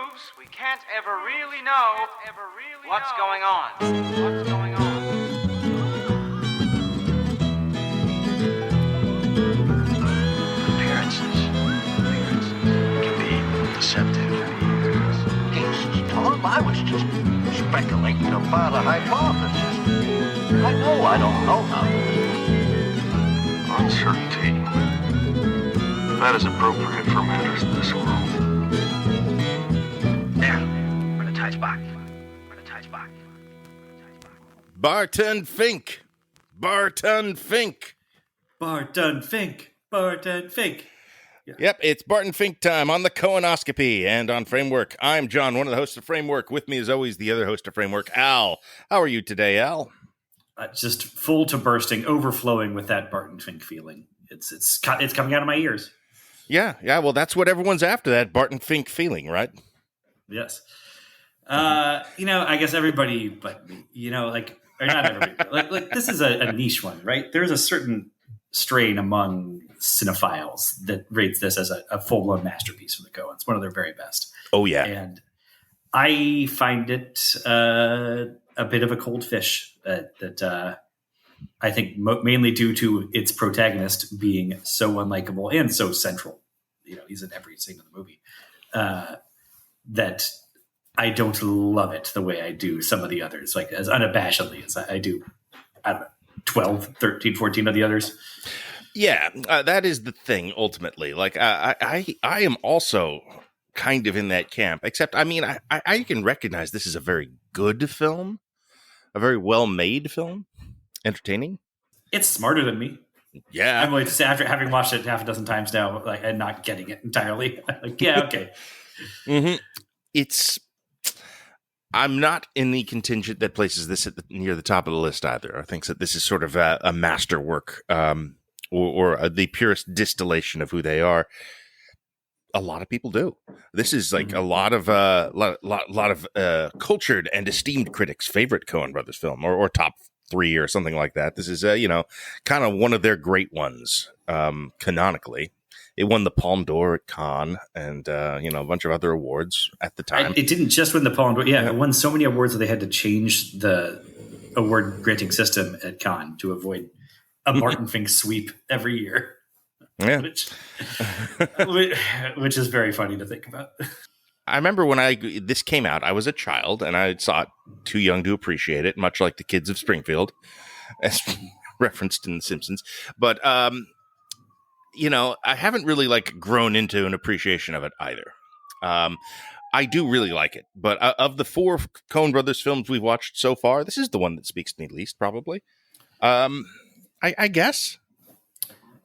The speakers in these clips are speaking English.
proves we can't ever really know what's going on. Appearances can be deceptive. Tom, I was just speculating about a hypothesis. I know I don't know how. Uncertainty. That is appropriate for matters in this world. There, we're in a tight spot. BARTON FINK. BARTON FINK. BARTON FINK. BARTON FINK. Yeah. Yep, it's BARTON FINK time on the Coen-oscopy and on Framework. I'm John, one of the hosts of Framework. With me, as always, the other host of Framework, Al. How are you today, Al? Just full to bursting, overflowing with that BARTON FINK feeling. It's coming out of my ears. Yeah. Well, that's what everyone's after, that BARTON FINK feeling, right? Yes. I guess everybody, but or not everybody. like this is a niche one, right? There's a certain strain among cinephiles that rates this as a full-blown masterpiece from the Coens, one of their very best. Oh, yeah. And I find it a bit of a cold fish that I think mainly due to its protagonist being so unlikable and so central. He's in every scene of the movie. That I don't love it the way I do some of the others, like as unabashedly as I do, I don't know, 12, 13, 14 of the others. Yeah, that is the thing, ultimately. Like, I am also kind of in that camp, except, I can recognize this is a very good film, a very well-made film, entertaining. It's smarter than me. Yeah. I'm like, after having watched it half a dozen times now, and not getting it entirely. Like, yeah, okay. Mm-hmm. I'm not in the contingent that places this near the top of the list either. I think that this is sort of a masterwork, or the purest distillation of who they are. A lot of people do. This is like a lot of cultured and esteemed critics' favorite Coen Brothers film, or top 3 or something like that. This is kind of one of their great ones, canonically. It won the Palme d'Or at Cannes and, a bunch of other awards at the time. It didn't just win the Palme d'Or. Yeah, it won so many awards that they had to change the award granting system at Cannes to avoid a BARTON FINK sweep every year. Yeah. Which is very funny to think about. I remember when this came out, I was a child and I saw it too young to appreciate it, much like the kids of Springfield, as referenced in The Simpsons. But, I haven't really grown into an appreciation of it either. I do really like it, but of the 4 Coen Brothers films we've watched so far, this is the one that speaks to me least, probably. I guess.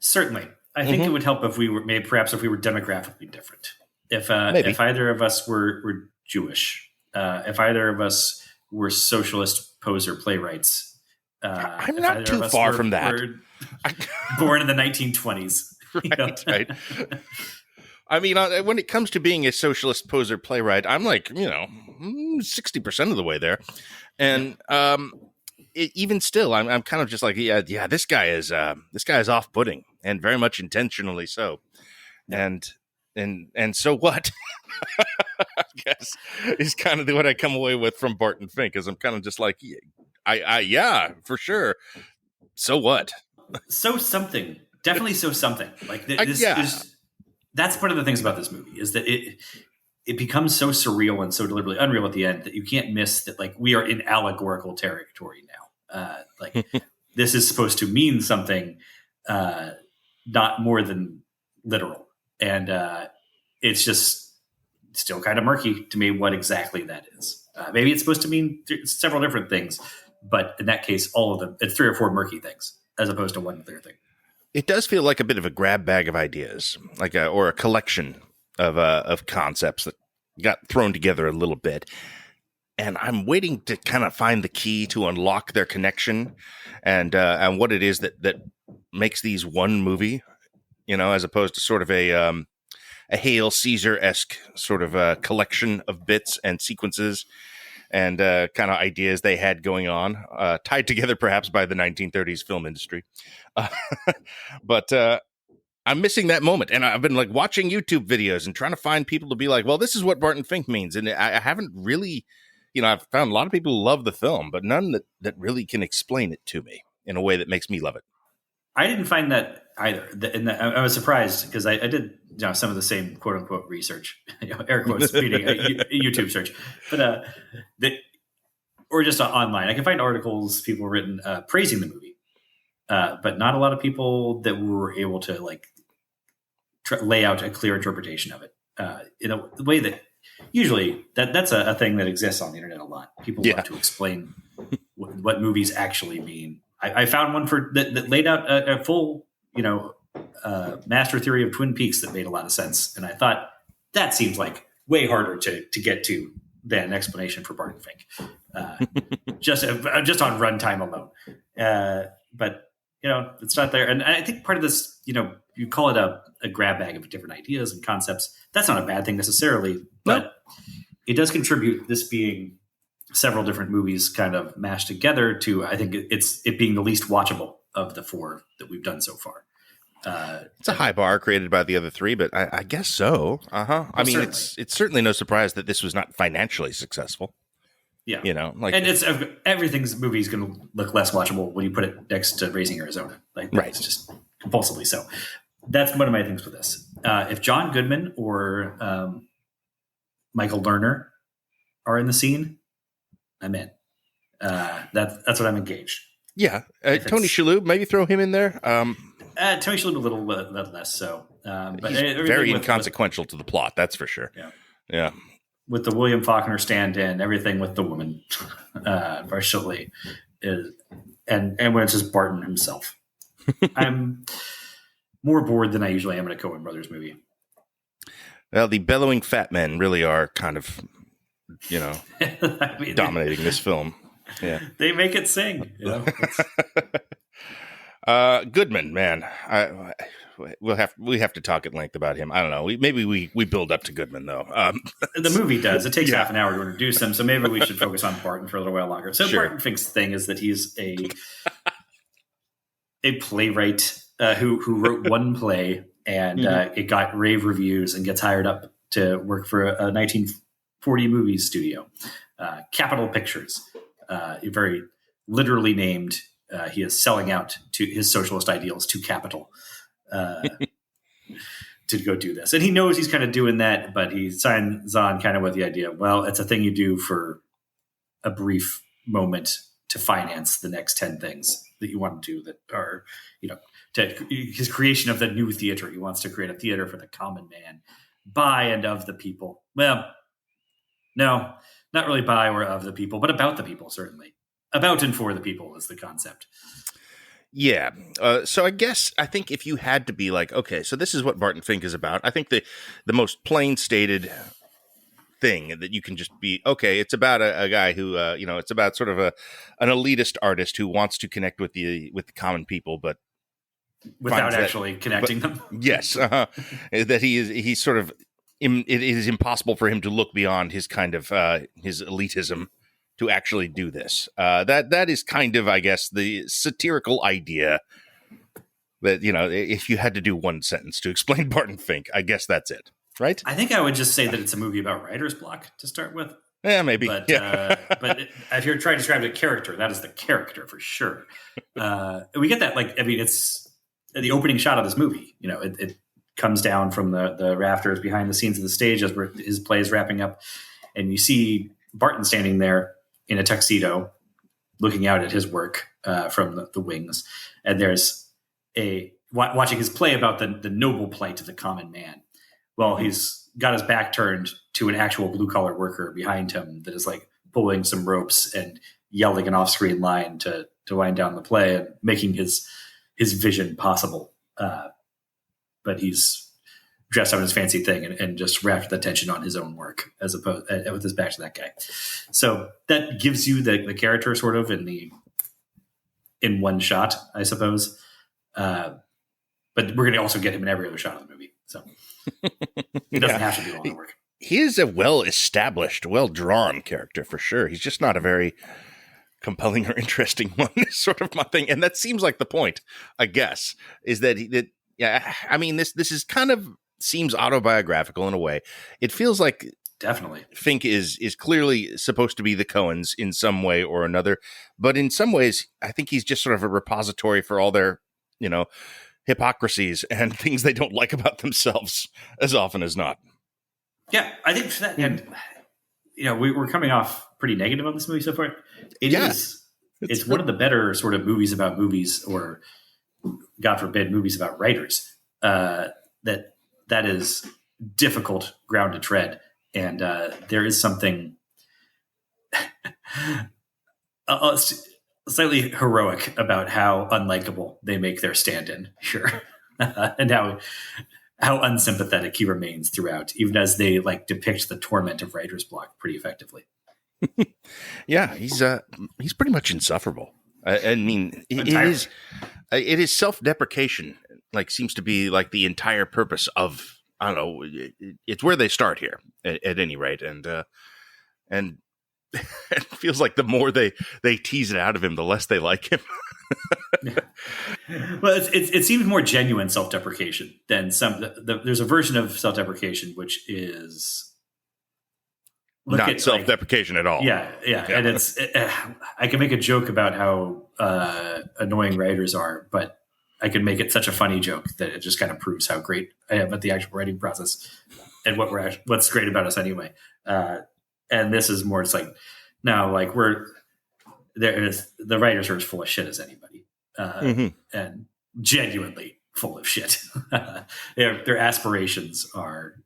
Certainly. I think it would help if we were demographically different. If either of us were Jewish, if either of us were socialist poser playwrights. I'm not too far from that. Born in the 1920s. Right. When it comes to being a socialist poser playwright, I'm 60% of the way there. And even still, I'm kind of just like, yeah, this guy is off-putting and very much intentionally so. Yeah. And so what? I guess is kind of what I come away with from BARTON FINK, is I'm kind of just like, yeah, for sure. So what? So something. Definitely so something. Like this. That's one of the things about this movie is that it becomes so surreal and so deliberately unreal at the end that you can't miss that. Like, we are in allegorical territory now. This is supposed to mean something, not more than literal. And it's just still kind of murky to me what exactly that is. Maybe it's supposed to mean several different things, but in that case, all of them, it's 3 or 4 murky things as opposed to one clear thing. It does feel like a bit of a grab bag of ideas, or a collection of concepts that got thrown together a little bit. And I'm waiting to kind of find the key to unlock their connection and what it is that makes these one movie, as opposed to sort of a Hail Caesar-esque sort of a collection of bits and sequences and kind of ideas they had going on, tied together perhaps by the 1930s film industry. But I'm missing that moment, and I've been like watching YouTube videos and trying to find people to be like, well, this is what Barton Fink means, and I haven't really, I've found a lot of people who love the film, but none that really can explain it to me in a way that makes me love it. I didn't find that either, and I was surprised because I did some of the same quote unquote research, air quotes, reading a YouTube search, but or just online. I can find articles people written praising the movie, but not a lot of people that were able to like lay out a clear interpretation of it in a way that usually that's a thing that exists on the internet a lot. People love to explain what movies actually mean. I found one that laid out a full, master theory of Twin Peaks that made a lot of sense, and I thought that seems like way harder to get to than an explanation for Barton Fink, just on runtime alone. But it's not there, and I think part of this, you call it a grab bag of different ideas and concepts. That's not a bad thing necessarily, but it does contribute, this being several different movies kind of mashed together, to, I think it being the least watchable of the four that we've done so far. It's a high bar created by the other three, but I guess so. Well, I mean, certainly. It's certainly no surprise that this was not financially successful. Yeah. And it's everything's movie is going to look less watchable when you put it next to Raising Arizona. It's just compulsively so. That's one of my things with this. If John Goodman or Michael Lerner are in the scene, I'm in. That's what I'm engaged. Yeah. Tony Shalhoub, maybe throw him in there. Tony Shalhoub a little less so. But he's very inconsequential to the plot, that's for sure. Yeah. With the William Faulkner stand-in, everything with the woman, partially, is, and when it's just Barton himself. I'm more bored than I usually am in a Coen Brothers movie. Well, the bellowing fat men really are kind of, dominating this film. Yeah, they make it sing. Goodman, man, we have to talk at length about him. I don't know. Maybe we build up to Goodman though. The movie does. It takes half an hour to introduce him, so maybe we should focus on Barton for a little while longer. So sure. Barton Fink's thing is that he's a playwright who wrote one play, and it got rave reviews, and gets hired up to work for a 1940 movies studio, Capitol Pictures, very literally named. He is selling out to his socialist ideals to Capitol to go do this. And he knows he's kind of doing that, but he signs on kind of with the idea, well, it's a thing you do for a brief moment to finance the next 10 things that you want to do that are, to his creation of the new theater. He wants to create a theater for the common man, by and of the people. Well, no, not really by or of the people, but about the people, certainly. About and for the people is the concept. Yeah. So I think if you had to be like, okay, so this is what Barton Fink is about, I think the most plain stated thing that you can just be, okay, it's about a guy who, it's about sort of an elitist artist who wants to connect with the common people, but without actually connecting them. Yes. That he's sort of, it is impossible for him to look beyond his kind of, his elitism to actually do this. That is kind of, I guess, the satirical idea that, if you had to do one sentence to explain Barton Fink, I guess that's it, right? I think I would just say that it's a movie about writer's block to start with. Yeah, maybe. But, but if you're trying to describe the character, that is the character for sure. We get that, it's the opening shot of this movie. It comes down from the rafters behind the scenes of the stage as his play is wrapping up, and you see Barton standing there in a tuxedo, looking out at his work from the wings. And there's watching his play about the noble plight of the common man. Well, he's got his back turned to an actual blue collar worker behind him that is pulling some ropes and yelling an off-screen line to wind down the play and making his vision possible. But he's dressed up in his fancy thing and just wrapped the attention on his own work as opposed with his back to that guy. So that gives you the character sort of in one shot, I suppose. But we're going to also get him in every other shot of the movie. So it doesn't have to be all the work. He is a well-established, well-drawn character for sure. He's just not a very compelling or interesting one, is sort of my thing. And that seems like the point, I guess, is that Yeah, I mean, this is kind of seems autobiographical in a way. It feels like definitely Fink is clearly supposed to be the Coens in some way or another, but in some ways, I think he's just sort of a repository for all their, hypocrisies and things they don't like about themselves as often as not. Yeah, I think that, and we're coming off pretty negative on this movie so far. It's one of the better sort of movies about movies, or God forbid, movies about writers. That is difficult ground to tread, and there is something slightly heroic about how unlikable they make their stand-in here, and how unsympathetic he remains throughout, even as they depict the torment of writer's block pretty effectively. Yeah, he's pretty much insufferable. I mean, it is self-deprecation. Seems to be the entire purpose of, I don't know. It's where they start here, at any rate, and it feels like the more they tease it out of him, the less they like him. Yeah. Well, it seems more genuine self-deprecation than there's a version of self-deprecation which is not self-deprecation at all. Yeah, and I can make a joke about how annoying writers are, but I can make it such a funny joke that it just kind of proves how great I am at the actual writing process and what's great about us anyway. And this is more, it's the writers are as full of shit as anybody, and genuinely full of shit. Their aspirations are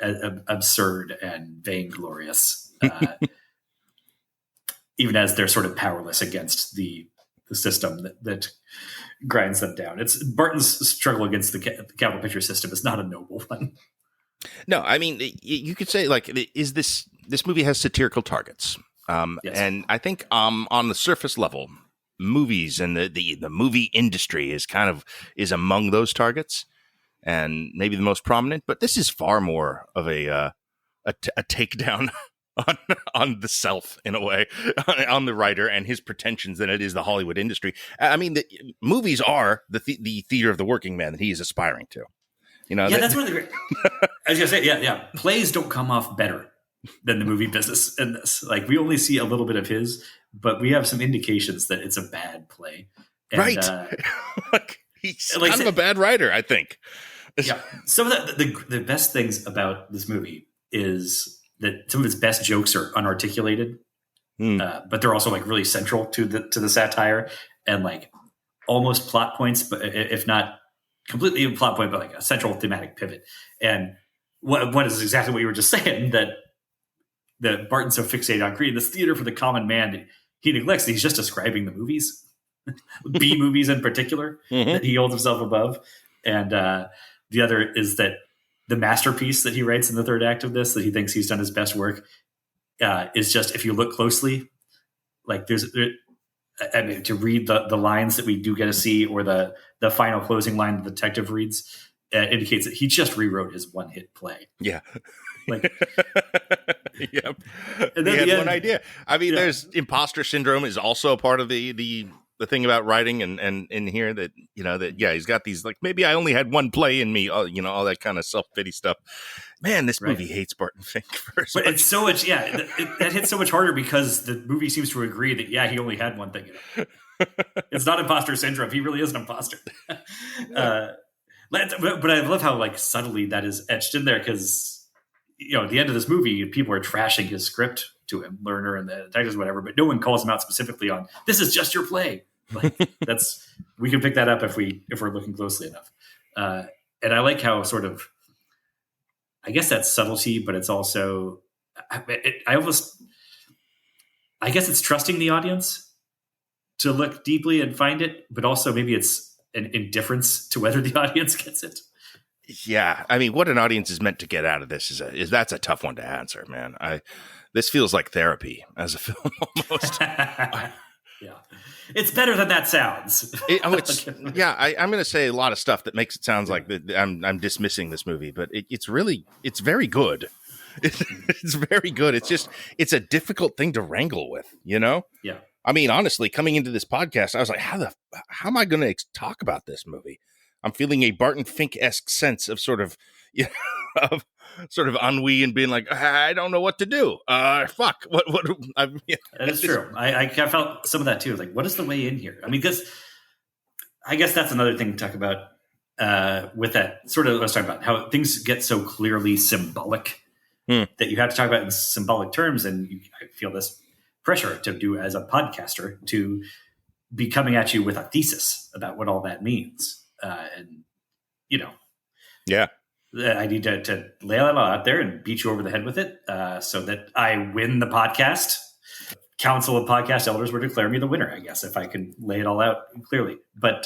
absurd and vainglorious, even as they're sort of powerless against the system that grinds them down. It's Barton's struggle against the capital picture system is not a noble one. No, I mean, you could say is this movie has satirical targets, yes. And I think on the surface level, movies and the movie industry is among those targets, and maybe the most prominent. But this is far more of a takedown on the self, in a way, on the writer and his pretensions than it is the Hollywood industry. I mean, the movies are the theater of the working man that he is aspiring to. That's one of the great. I was gonna say, yeah. Plays don't come off better than the movie business in this. We only see a little bit of his, but we have some indications that it's a bad play. And, right. He's kind of a bad writer, I think. Yeah. Some of the best things about this movie is that some of its best jokes are unarticulated, but they're also really central to the satire and almost plot points, but if not completely a plot point, but a central thematic pivot. And what is exactly what you were just saying, that Barton's so fixated on creating this theater for the common man, he neglects that he's just describing the movies, B movies in particular, that he holds himself above. And the other is that the masterpiece that he writes in the third act of this, that he thinks he's done his best work, is just, if you look closely, to read the lines that we do get to see, or the final closing line the detective reads, indicates that he just rewrote his one-hit play. Yeah. Yep. And then he had one idea. I mean, there's imposter syndrome is also a part of the thing about writing, and in here that he's got these maybe I only had one play in me, all that kind of self-pity stuff. Man, this movie hates Barton Fink first. But it's so much, that hits so much harder because the movie seems to agree that he only had one thing in him. It's not imposter syndrome. He really is an imposter. But I love how subtly that is etched in there, because at the end of this movie, people are trashing his script to him, Lerner and the detectives, whatever, but no one calls him out specifically on, this is just your play. We can pick that up if we're looking closely enough. And I like how sort of, I guess that's subtlety, but it's also, I guess it's trusting the audience to look deeply and find it, but also maybe it's an indifference to whether the audience gets it. Yeah, I mean, what an audience is meant to get out of this is that's a tough one to answer, man. This feels like therapy as a film almost. Yeah, it's better than that sounds. I'm going to say a lot of stuff that makes it sound like I'm dismissing this movie, but it's very good. It's very good. It's a difficult thing to wrangle with, Yeah. I mean, honestly, coming into this podcast, I was like, how am I going to talk about this movie? I'm feeling a Barton Fink-esque sense of sort of, of sort of ennui and being like, I don't know what to do. Fuck. What? That is true. I felt some of that too. Like, what is the way in here? I mean, because I guess that's another thing to talk about with that sort of, let's talk about how things get so clearly symbolic that you have to talk about in symbolic terms. And I feel this pressure to do as a podcaster to be coming at you with a thesis about what all that means. And, yeah, I need to lay that all out there and beat you over the head with it so that I win the podcast. Council of Podcast Elders would declare me the winner, I guess, if I can lay it all out clearly. But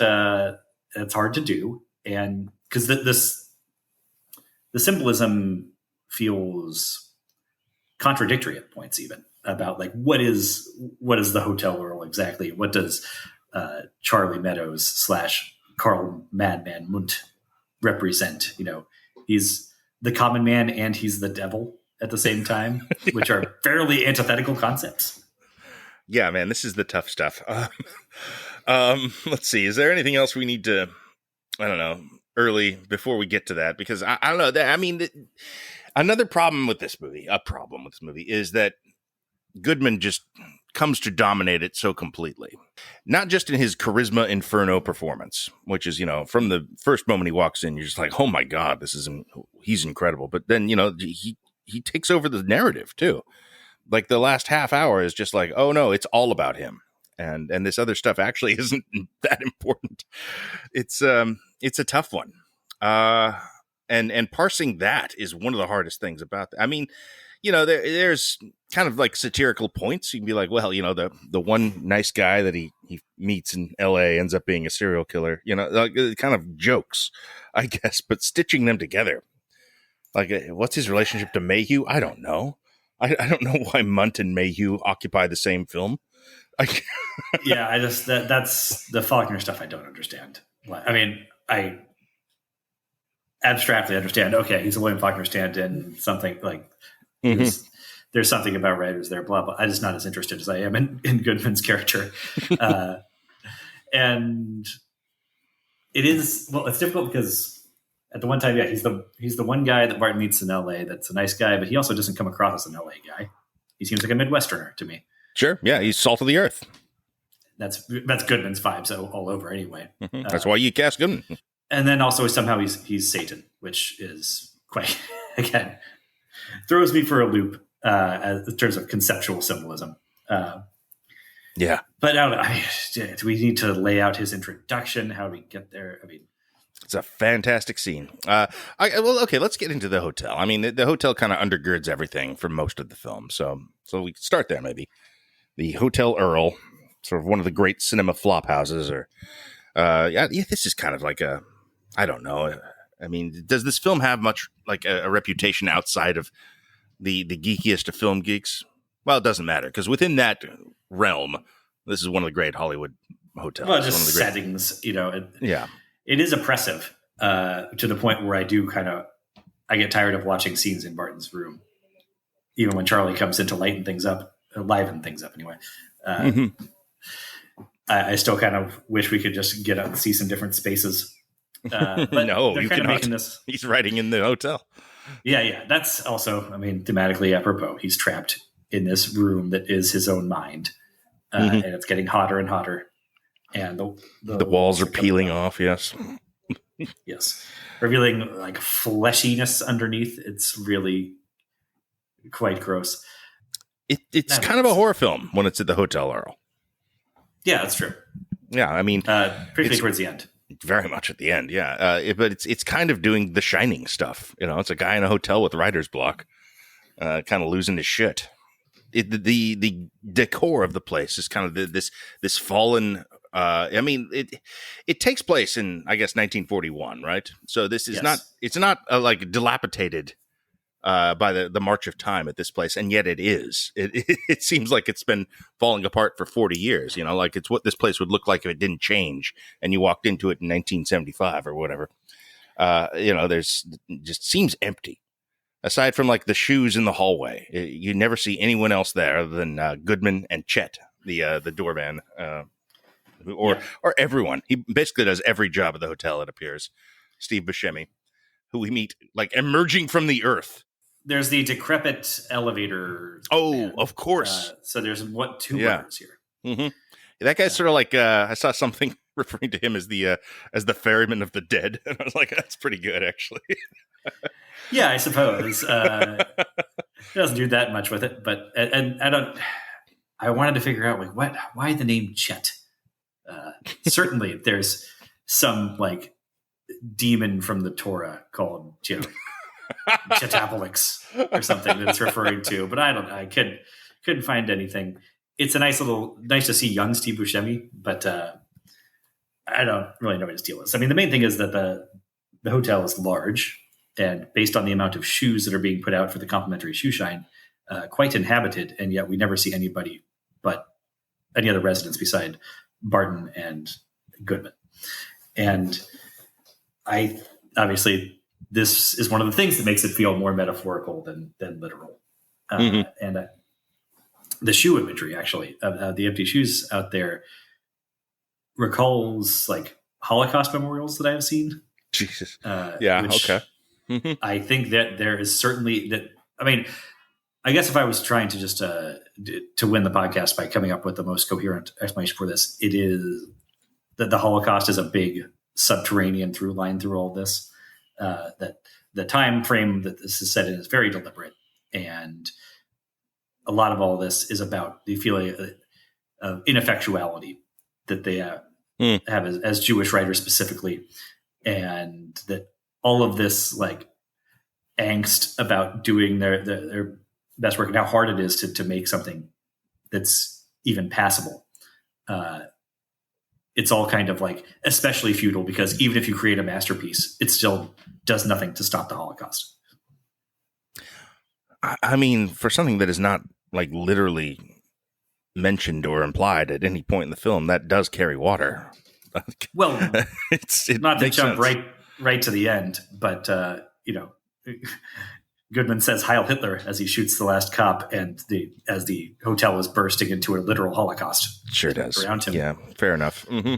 it's hard to do. And because the symbolism feels contradictory at points, even about like what is the hotel world exactly? What does Charlie Meadows / Carl Madman Munt represent? He's the common man and he's the devil at the same time, which are fairly antithetical concepts. Yeah, man, this is the tough stuff. Let's see. Is there anything else we need to, I don't know, early before we get to that? Because I don't know. I mean, another problem with this movie, is that Goodman just comes to dominate it so completely. Not just in his charisma inferno performance, which is, from the first moment he walks in, you're just like, oh my God, he's incredible. But then, he takes over the narrative too. Like the last half hour is just like, oh no, it's all about him. And this other stuff actually isn't that important. It's a tough one. And parsing that is one of the hardest things about that. I mean, there's kind of like satirical points. You can be like, well, the one nice guy that he meets in LA ends up being a serial killer, like kind of jokes, I guess, but stitching them together. Like, what's his relationship to Mayhew? I don't know. I don't know why Munt and Mayhew occupy the same film. Yeah, that's the Faulkner stuff I don't understand. I mean, I abstractly understand, okay, he's a William Faulkner stand-in, something like there's something about writers there, blah, blah. I'm just not as interested as I am in Goodman's character. And it is, well, it's difficult because at the one time, yeah, he's the one guy that Barton meets in LA that's a nice guy, but he also doesn't come across as an LA guy. He seems like a Midwesterner to me. Sure. Yeah, he's salt of the earth. That's Goodman's vibe, so all over anyway. That's why you cast Goodman. And then also somehow he's Satan, which is quite, again, throws me for a loop in terms of conceptual symbolism. Yeah. But I don't know. Do we need to lay out his introduction? How do we get there? I mean, it's a fantastic scene. Okay, let's get into the hotel. I mean, the hotel kind of undergirds everything for most of the film. So we can start there, maybe. The Hotel Earl, sort of one of the great cinema flop houses. This is kind of like I don't know. I mean, does this film have much like a reputation outside of the geekiest of film geeks? Well, it doesn't matter because within that realm, this is one of the great Hollywood hotels. Well, just settings, yeah. It is oppressive to the point where I get tired of watching scenes in Barton's room, even when Charlie comes in to liven things up anyway. I still kind of wish we could just get out and see some different spaces. But no, you cannot. He's writing in the hotel. Yeah. That's also, I mean, thematically apropos. He's trapped in this room that is his own mind, and it's getting hotter and hotter. And the walls are peeling off. Yes. Yes. Revealing like fleshiness underneath. It's really quite gross. It's kind of a horror film when it's at the Hotel Earl. Yeah, that's true. Yeah. I mean, particularly towards the end. Very much at the end. Yeah. But it's kind of doing The Shining stuff. It's a guy in a hotel with writer's block, kind of losing his shit. The decor of the place is kind of this fallen. I mean, it takes place in, I guess, 1941, right? So this is not like dilapidated by the march of time at this place, and yet it is. It seems like it's been falling apart for 40 years. Like it's what this place would look like if it didn't change, and you walked into it in 1975 or whatever. There's just seems empty. Aside from like the shoes in the hallway, you never see anyone else there other than Goodman and Chet, the doorman. or everyone. He basically does every job at the hotel, it appears. Steve Buscemi, who we meet like emerging from the earth. There's the decrepit elevator. Oh, of course. So there's two brothers here. Mm-hmm. That guy's sort of like I saw something referring to him as the ferryman of the dead, and I was like, that's pretty good, actually. Yeah, I suppose. It doesn't do that much with it, but and I wanted to figure out like why the name Chet. Certainly, there's some like demon from the Torah called Chetapolix or something that it's referring to, but I couldn't find anything. It's nice to see young Steve Buscemi, but I don't really know what his deal is. I mean, the main thing is that the hotel is large, and based on the amount of shoes that are being put out for the complimentary shoe shine, quite inhabited, and yet we never see anybody but any other residents beside Barton and Goodman. And obviously this is one of the things that makes it feel more metaphorical than literal. And the shoe imagery, actually, of the empty shoes out there recalls like Holocaust memorials that I have seen. Jesus. Okay. I think that there is certainly that. I mean, I guess if I was trying to just to win the podcast by coming up with the most coherent explanation for this, it is that the Holocaust is a big subterranean through line through all this. That the time frame that this is set in is very deliberate, and a lot of all this is about the feeling of ineffectuality that they have as Jewish writers specifically, and that all of this like angst about doing their best work and how hard it is to make something that's even passable. It's all kind of like especially futile because even if you create a masterpiece, it still does nothing to stop the Holocaust. I mean, for something that is not like literally mentioned or implied at any point in the film, that does carry water. Well, it not to jump sense. right to the end, but Goodman says Heil Hitler as he shoots the last cop, and as the hotel is bursting into a literal Holocaust. Sure does. Around him. Yeah, fair enough. Mm-hmm.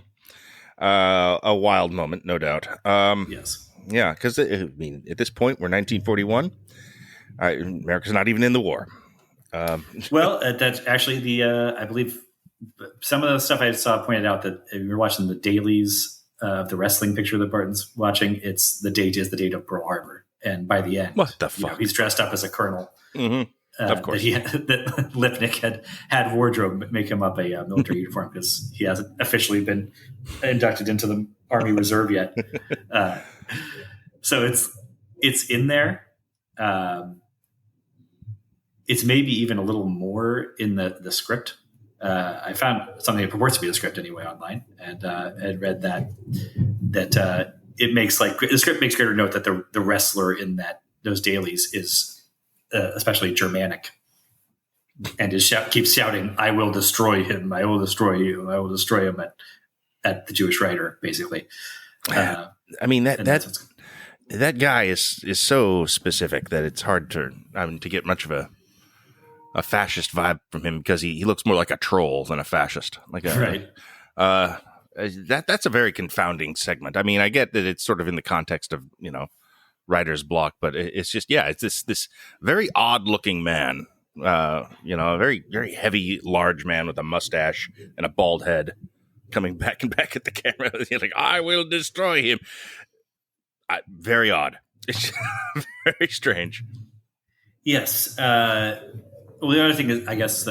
A wild moment, no doubt. Yes. Yeah, because I mean, at this point, we're 1941. America's not even in the war. Well, that's actually I believe some of the stuff I saw pointed out that if you're watching the dailies of the wrestling picture that Barton's watching, the date of Pearl Harbor. And by the end, what the fuck? He's dressed up as a colonel. Mm-hmm. Of course. That Lipnick had wardrobe make him up a military uniform because he hasn't officially been inducted into the Army Reserve yet. So it's in there. It's maybe even a little more in the script. I found something that purports to be the script anyway online, and had read that it makes the script makes greater note that the wrestler in those dailies is especially Germanic, and keeps shouting, "I will destroy him! I will destroy you! I will destroy him!" at the Jewish writer, basically. I mean that guy is so specific that it's hard to get much of a fascist vibe from him because he looks more like a troll than a fascist. Right. That's a very confounding segment. I mean, I get that it's sort of in the context of, writer's block, but it's just, it's this very odd looking man, a very, very heavy, large man with a mustache and a bald head coming back at the camera. He's like, I will destroy him. Very odd. It's very strange. Yes. Well, the other thing is, I guess,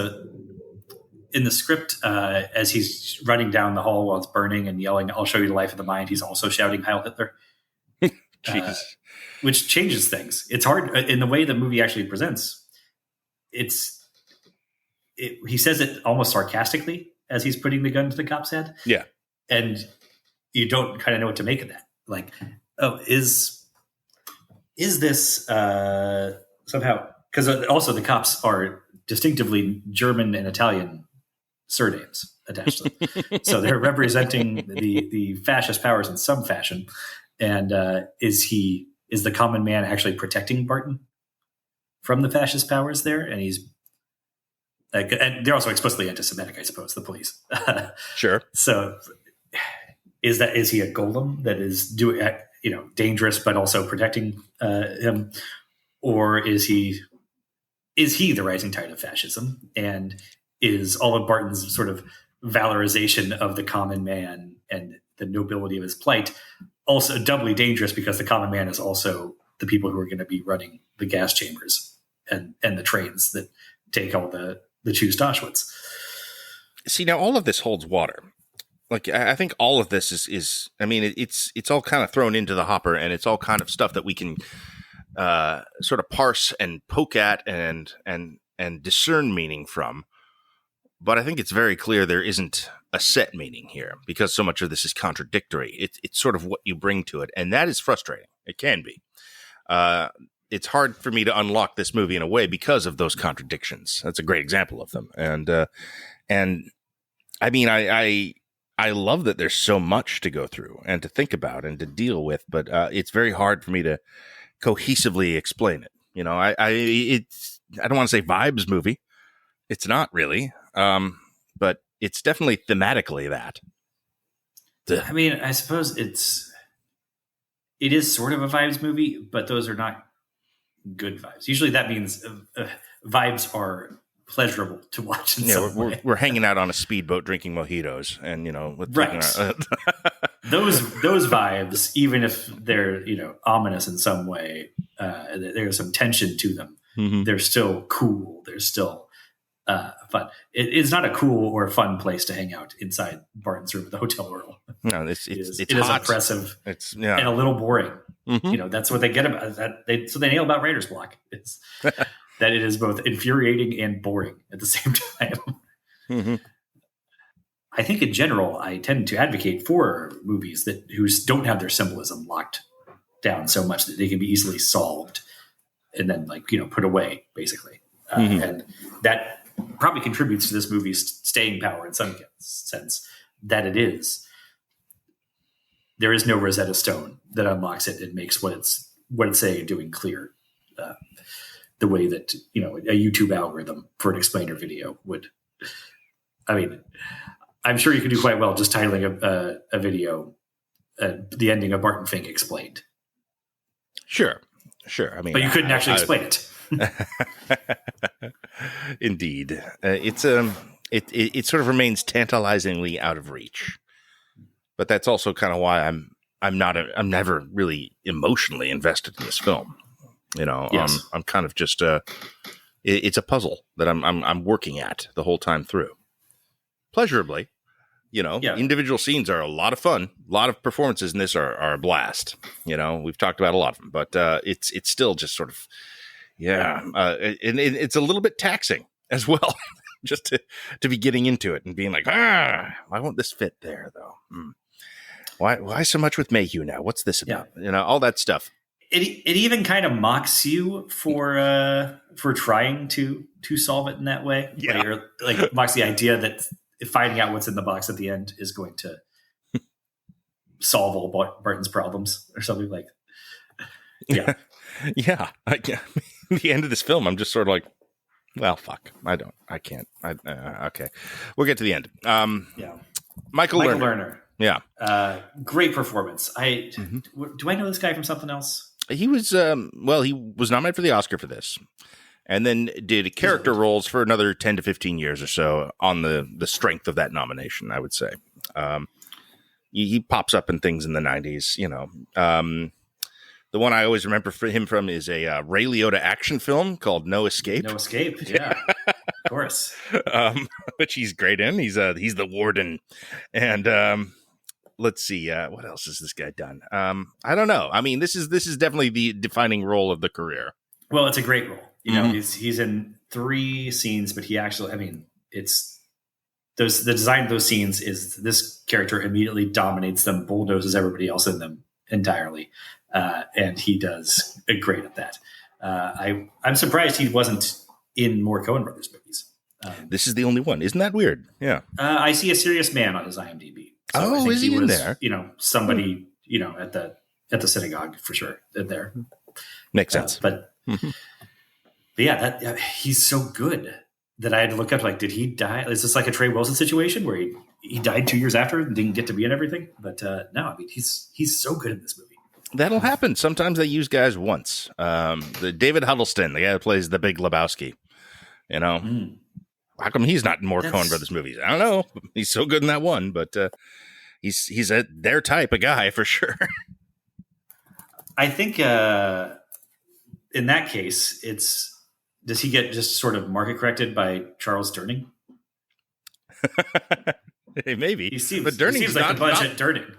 in the script, as he's running down the hall while it's burning and yelling, "I'll show you the life of the mind," he's also shouting Heil Hitler. Which changes things. It's hard in the way the movie actually presents. He says it almost sarcastically as he's putting the gun to the cop's head. Yeah. And you don't kind of know what to make of that. Like, oh, is this somehow, because also the cops are distinctively German and Italian surnames attached to them. So they're representing the fascist powers in some fashion. And is the common man actually protecting Barton from the fascist powers there? And he's and they're also explicitly anti-Semitic, I suppose, the police. Sure. So is he a golem that is doing, dangerous, but also protecting him? Or is he the rising tide of fascism? And is all of Barton's sort of valorization of the common man and the nobility of his plight also doubly dangerous because the common man is also the people who are going to be running the gas chambers and the trains that take all the Jews to Auschwitz? See, now all of this holds water. Like, I think all of this is I mean, it's all kind of thrown into the hopper, and it's all kind of stuff that we can sort of parse and poke at and discern meaning from. But I think it's very clear there isn't a set meaning here because so much of this is contradictory. It's sort of what you bring to it, and that is frustrating. It can be. It's hard for me to unlock this movie in a way because of those contradictions. That's a great example of them. And I mean, I love that there's so much to go through and to think about and to deal with, but it's very hard for me to cohesively explain it. You know, I don't want to say vibes movie. It's not really, but it's definitely thematically that. I mean, I suppose it is sort of a vibes movie, but those are not good vibes. Usually that means vibes are pleasurable to watch. We're hanging out on a speedboat drinking mojitos, and right. Those vibes, even if they're ominous in some way, there's some tension to them. Mm-hmm. They're still cool. They're still fun. It's not a cool or fun place to hang out inside Barton's room at the Hotel Royal. No, it is hot. Oppressive. And a little boring. Mm-hmm. That's what they get about that. So they nail about Writer's Block. It's that it is both infuriating and boring at the same time. Mm-hmm. I think in general, I tend to advocate for movies who don't have their symbolism locked down so much that they can be easily solved and then put away, basically. And that probably contributes to this movie's staying power in some sense, that there is no Rosetta Stone that unlocks it and makes what it's saying and doing clear, the way that a YouTube algorithm for an explainer video would. I mean, I'm sure you could do quite well just titling a video the ending of Barton Fink Explained. Sure. I mean, but you couldn't actually explain it. Indeed, it sort of remains tantalizingly out of reach. But that's also kind of why I'm never really emotionally invested in this film. Yes. I'm kind of just it's a puzzle that I'm working at the whole time through, pleasurably. Individual scenes are a lot of fun. A lot of performances in this are a blast. We've talked about a lot of them, but it's still just sort of and it's a little bit taxing as well. Just to be getting into it and being like, why won't this fit there though? Why so much with Mayhew now? What's this about? All that stuff. It even kind of mocks you for trying to solve it in that way. Yeah. Or mocks the idea that finding out what's in the box at the end is going to solve all Barton's problems or something like. Yeah. Yeah. The end of this film, I'm just sort of like, well, fuck. I can't. Okay. We'll get to the end. Michael Lerner. Yeah. Great performance. Do I know this guy from something else? He was, he was nominated for the Oscar for this, and then did character roles for another 10 to 15 years or so on the strength of that nomination, I would say. He pops up in things in the 90s, The one I always remember him from is a Ray Liotta action film called No Escape. No Escape, yeah. Of course. Which he's great in. He's the warden. And let's see, what else has this guy done? I don't know. I mean, this is definitely the defining role of the career. Well, it's a great role. He's in 3 scenes, but he actually, it's the design of those scenes is this character immediately dominates them, bulldozes everybody else in them entirely. And he does great at that. I'm surprised he wasn't in more Coen Brothers movies. This is the only one. Isn't that weird? Yeah. I see A Serious Man on his IMDb. So I think is he in there? Somebody, at the synagogue for sure. There makes sense. But yeah, he's so good that I had to look up, like, did he die? Is this like a Trey Wilson situation where he died 2 years after and didn't get to be in everything? But no, I mean, he's so good in this movie. That'll happen. Sometimes they use guys once. The David Huddleston, the guy that plays the Big Lebowski, how come he's not in more Coen Brothers movies? I don't know. He's so good in that one, but he's their type of guy for sure. I think in that case, does he get just sort of market corrected by Charles Durning? Hey, maybe. He seems but like the budget Durning.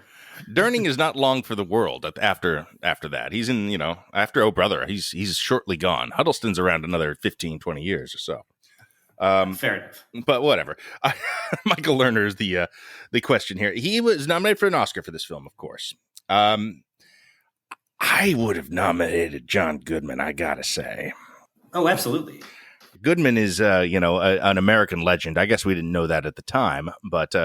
Durning is not long for the world after that. He's in, after Oh Brother, he's shortly gone. Huddleston's around another 15, 20 years or so. Fair enough. But whatever. Michael Lerner is the question here. He was nominated for an Oscar for this film, of course. I would have nominated John Goodman, I gotta say. Oh, absolutely. Goodman is, an American legend. I guess we didn't know that at the time, but,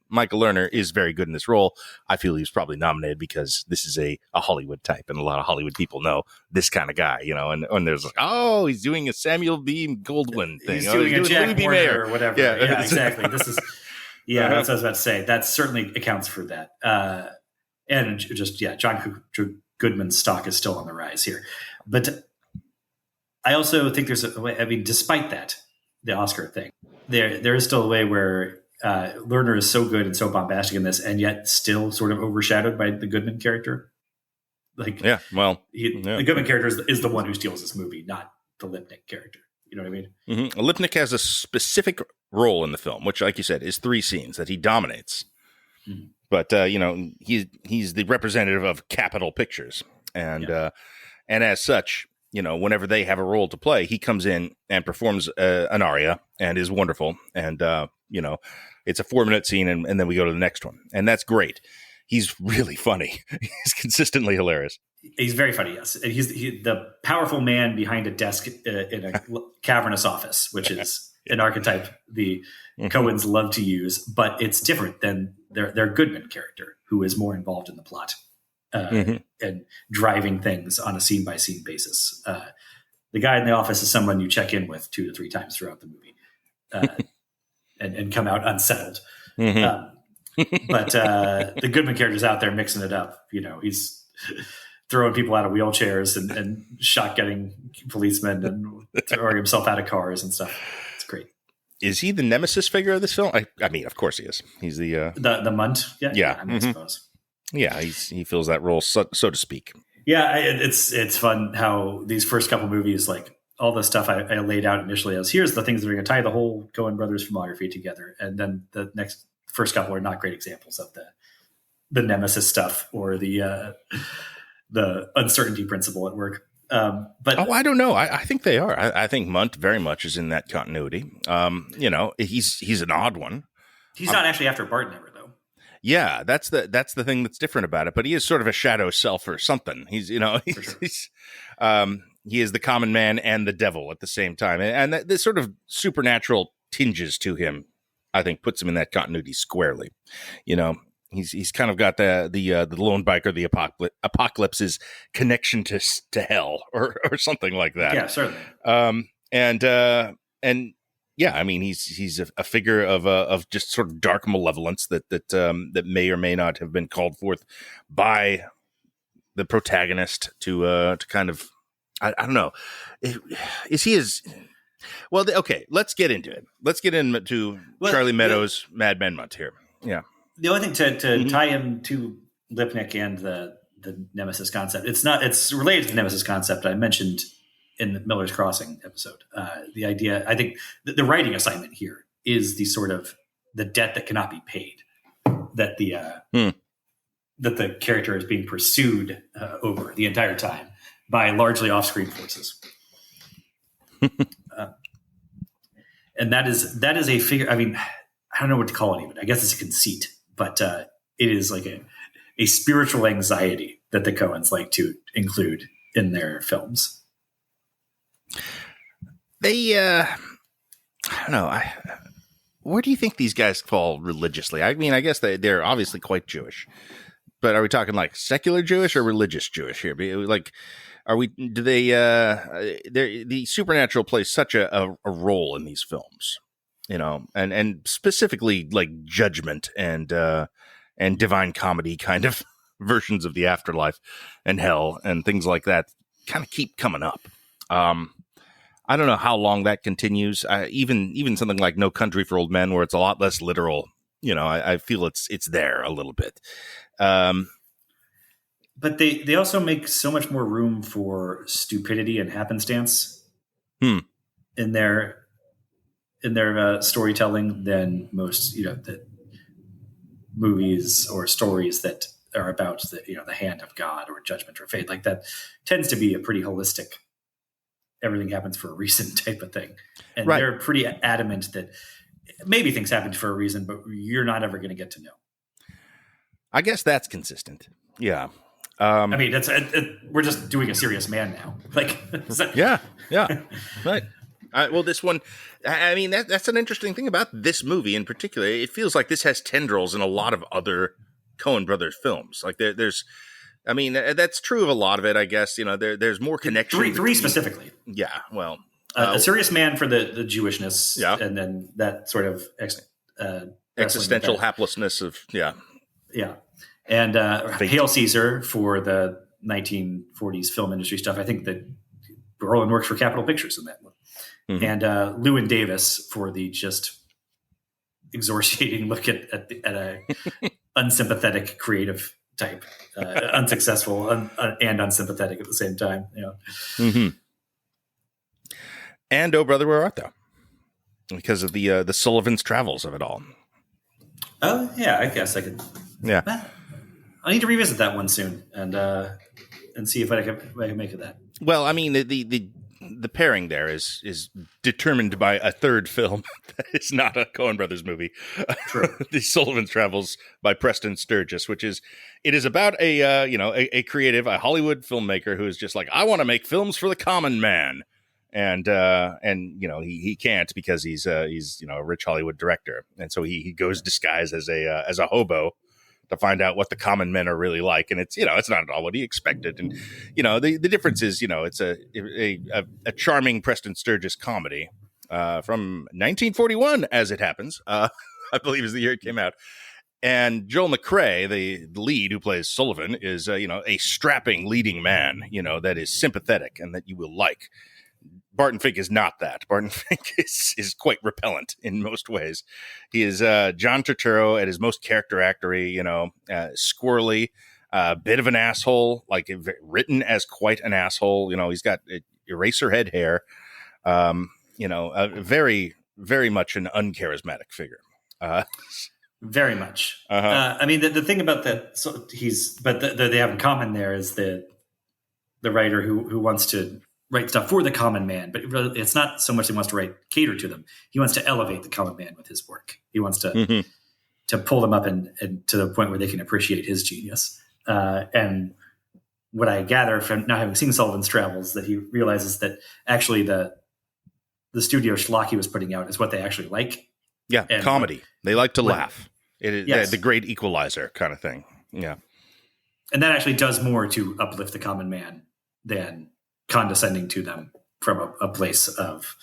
Michael Lerner is very good in this role. I feel he's probably nominated because this is a Hollywood type, and a lot of Hollywood people know this kind of guy, and there's like, oh, he's doing a Samuel B. Goldwyn thing. He's doing a Jack Warner or whatever. Yeah, exactly. This is, that's what I was about to say. That certainly accounts for that. And just, John Goodman's stock is still on the rise here. But I also think there's a way, I mean, despite that, the Oscar thing, there is still a way where Lerner is so good and so bombastic in this, and yet still sort of overshadowed by the Goodman character. Like, the Goodman character is the one who steals this movie, not the Lipnick character. You know what I mean? Mm-hmm. Lipnick has a specific role in the film, which, like you said, is 3 scenes that he dominates. Mm-hmm. But he's the representative of Capitol Pictures, and as such, whenever they have a role to play, he comes in and performs an aria and is wonderful. And it's a 4-minute scene, and then we go to the next one, and that's great. He's really funny. He's consistently hilarious. He's very funny, yes. And he's the powerful man behind a desk in a cavernous office, which is an archetype the Coens love to use, but it's different than their Goodman character, who is more involved in the plot and driving things on a scene-by-scene basis. The guy in the office is someone you check in with 2 to 3 times throughout the movie and come out unsettled. But the Goodman character's out there mixing it up. He's throwing people out of wheelchairs and shotgunning policemen and throwing himself out of cars and stuff. It's great. Is he the nemesis figure of this film? I mean, of course he is. He's the Munt. Yeah. I suppose. Yeah, he fills that role, so to speak. Yeah, it's fun how these first couple movies, like all the stuff I laid out initially as here's the things that are going to tie the whole Coen Brothers filmography together, and then the first couple are not great examples of the nemesis stuff or the uncertainty principle at work. But I don't know. I think they are. I think Munt very much is in that continuity. He's an odd one. He's not actually after Barton ever, though. Yeah, that's the thing that's different about it. But he is sort of a shadow self or something. He is the common man and the devil at the same time, and this sort of supernatural tinges to him, I think, puts him in that continuity squarely. He's kind of got the lone biker, the apocalypse's connection to hell or something like that. Yeah, certainly. And yeah, I mean, he's a figure of just sort of dark malevolence that may or may not have been called forth by the protagonist to kind of, I don't know, is he as well? Okay, let's get into it. Let's get into Charlie Meadows' Mad Men Munt here. Yeah. The only thing to tie him to Lipnick and the Nemesis concept, it's related to the Nemesis concept I mentioned in the Miller's Crossing episode. The idea, I think the writing assignment here is the sort of the debt that cannot be paid that that the character is being pursued over the entire time by largely off-screen forces. And that is a figure. I mean, I don't know what to call it even. I guess it's a conceit. But it is like a spiritual anxiety that the Coens like to include in their films. They, I don't know. Where do you think these guys fall religiously? I mean, I guess they're obviously quite Jewish. But are we talking like secular Jewish or religious Jewish here? Like, do they, the supernatural plays such a role in these films, and specifically like judgment and divine comedy kind of versions of the afterlife and hell and things like that kind of keep coming up. I don't know how long that continues. Even something like No Country for Old Men, where it's a lot less literal, I feel it's there a little bit. But they also make so much more room for stupidity and happenstance in their storytelling than most, the movies or stories that are about the hand of God or judgment or fate. Like that tends to be a pretty holistic, everything happens for a reason type of thing. And right. They're pretty adamant that maybe things happened for a reason, but you're not ever going to get to know. I guess that's consistent. Yeah. I mean, we're just doing A Serious Man now. Like, yeah. Right. Well, this one, I mean, that's an interesting thing about this movie in particular. It feels like this has tendrils in a lot of other Coen brothers films. Like there's, I mean, that's true of a lot of it, I guess. There's more connection. Three specifically. Yeah. Well, A Serious Man for the Jewishness. Yeah. And then that sort of existential haplessness of, yeah. Yeah. And Hail Caesar for the 1940s film industry stuff. I think that Brolin works for Capitol Pictures in that one. Mm-hmm. And Llewyn Davis for the just excoriating look at a unsympathetic creative type, unsuccessful and unsympathetic at the same time. Mm-hmm. And Oh Brother, Where Art Thou? Because of the Sullivan's travels of it all. Oh yeah, I guess I could. Yeah. I need to revisit that one soon and see if I can make it that. Well, I mean, the pairing there is determined by a third film that is not a Coen Brothers movie. True. The Sullivan's Travels by Preston Sturges, it is about a creative, a Hollywood filmmaker who is just like, I want to make films for the common man. And he can't because he's a rich Hollywood director. And so he goes disguised as a hobo to find out what the common men are really like. And it's not at all what he expected. And, the difference is, it's a charming Preston Sturges comedy from 1941, as it happens, I believe is the year it came out. And Joel McCrea, the lead who plays Sullivan, is, a strapping leading man, that is sympathetic and that you will like. Barton Fink is not that. Barton Fink is quite repellent in most ways. He is John Turturro at his most character actory, squirrely, bit of an asshole, like written as quite an asshole. He's got eraser head hair, very, very much an uncharismatic figure. Very much. Uh-huh. I mean, the thing about that, so they have in common there is the writer who wants to write stuff for the common man, but it's not so much he wants to cater to them. He wants to elevate the common man with his work. He wants to to pull them up and to the point where they can appreciate his genius. And what I gather from not having seen Sullivan's Travels, that he realizes that actually the studio schlock he was putting out is what they actually like. Yeah, and comedy. They like to laugh. It is the great equalizer kind of thing. Yeah. And that actually does more to uplift the common man than condescending to them from a place of,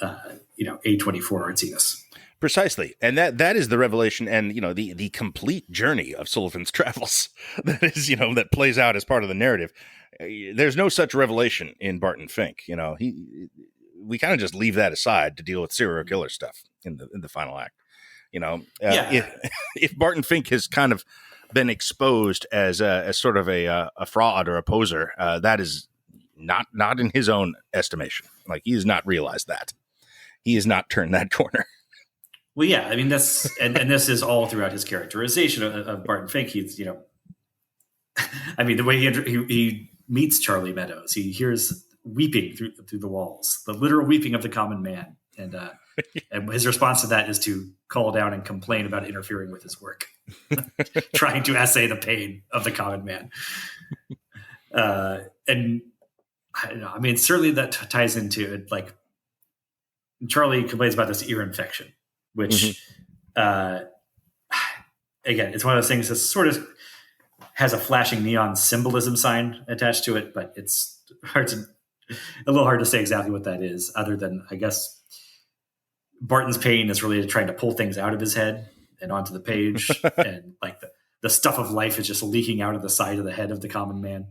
A24 artsiness. Precisely. And that is the revelation and, the complete journey of Sullivan's Travels that is, that plays out as part of the narrative. There's no such revelation in Barton Fink. We kind of just leave that aside to deal with serial killer stuff in the final act. If Barton Fink has kind of been exposed as sort of a fraud or a poser, that is not in his own estimation. Like, he has not realized that. He has not turned that corner. Well, yeah, I mean, that's and this is all throughout his characterization of Barton Fink. He's, I mean, the way he meets Charlie Meadows, he hears weeping through the walls, the literal weeping of the common man, and his response to that is to call down and complain about interfering with his work, trying to essay the pain of the common man. And I don't know. I mean, certainly that ties into it. Like, Charlie complains about this ear infection, which, again, it's one of those things that's sort of has a flashing neon symbolism sign attached to it, but it's a little hard to say exactly what that is, other than, I guess, Barton's pain is related to trying to pull things out of his head and onto the page, and like the stuff of life is just leaking out of the side of the head of the common man.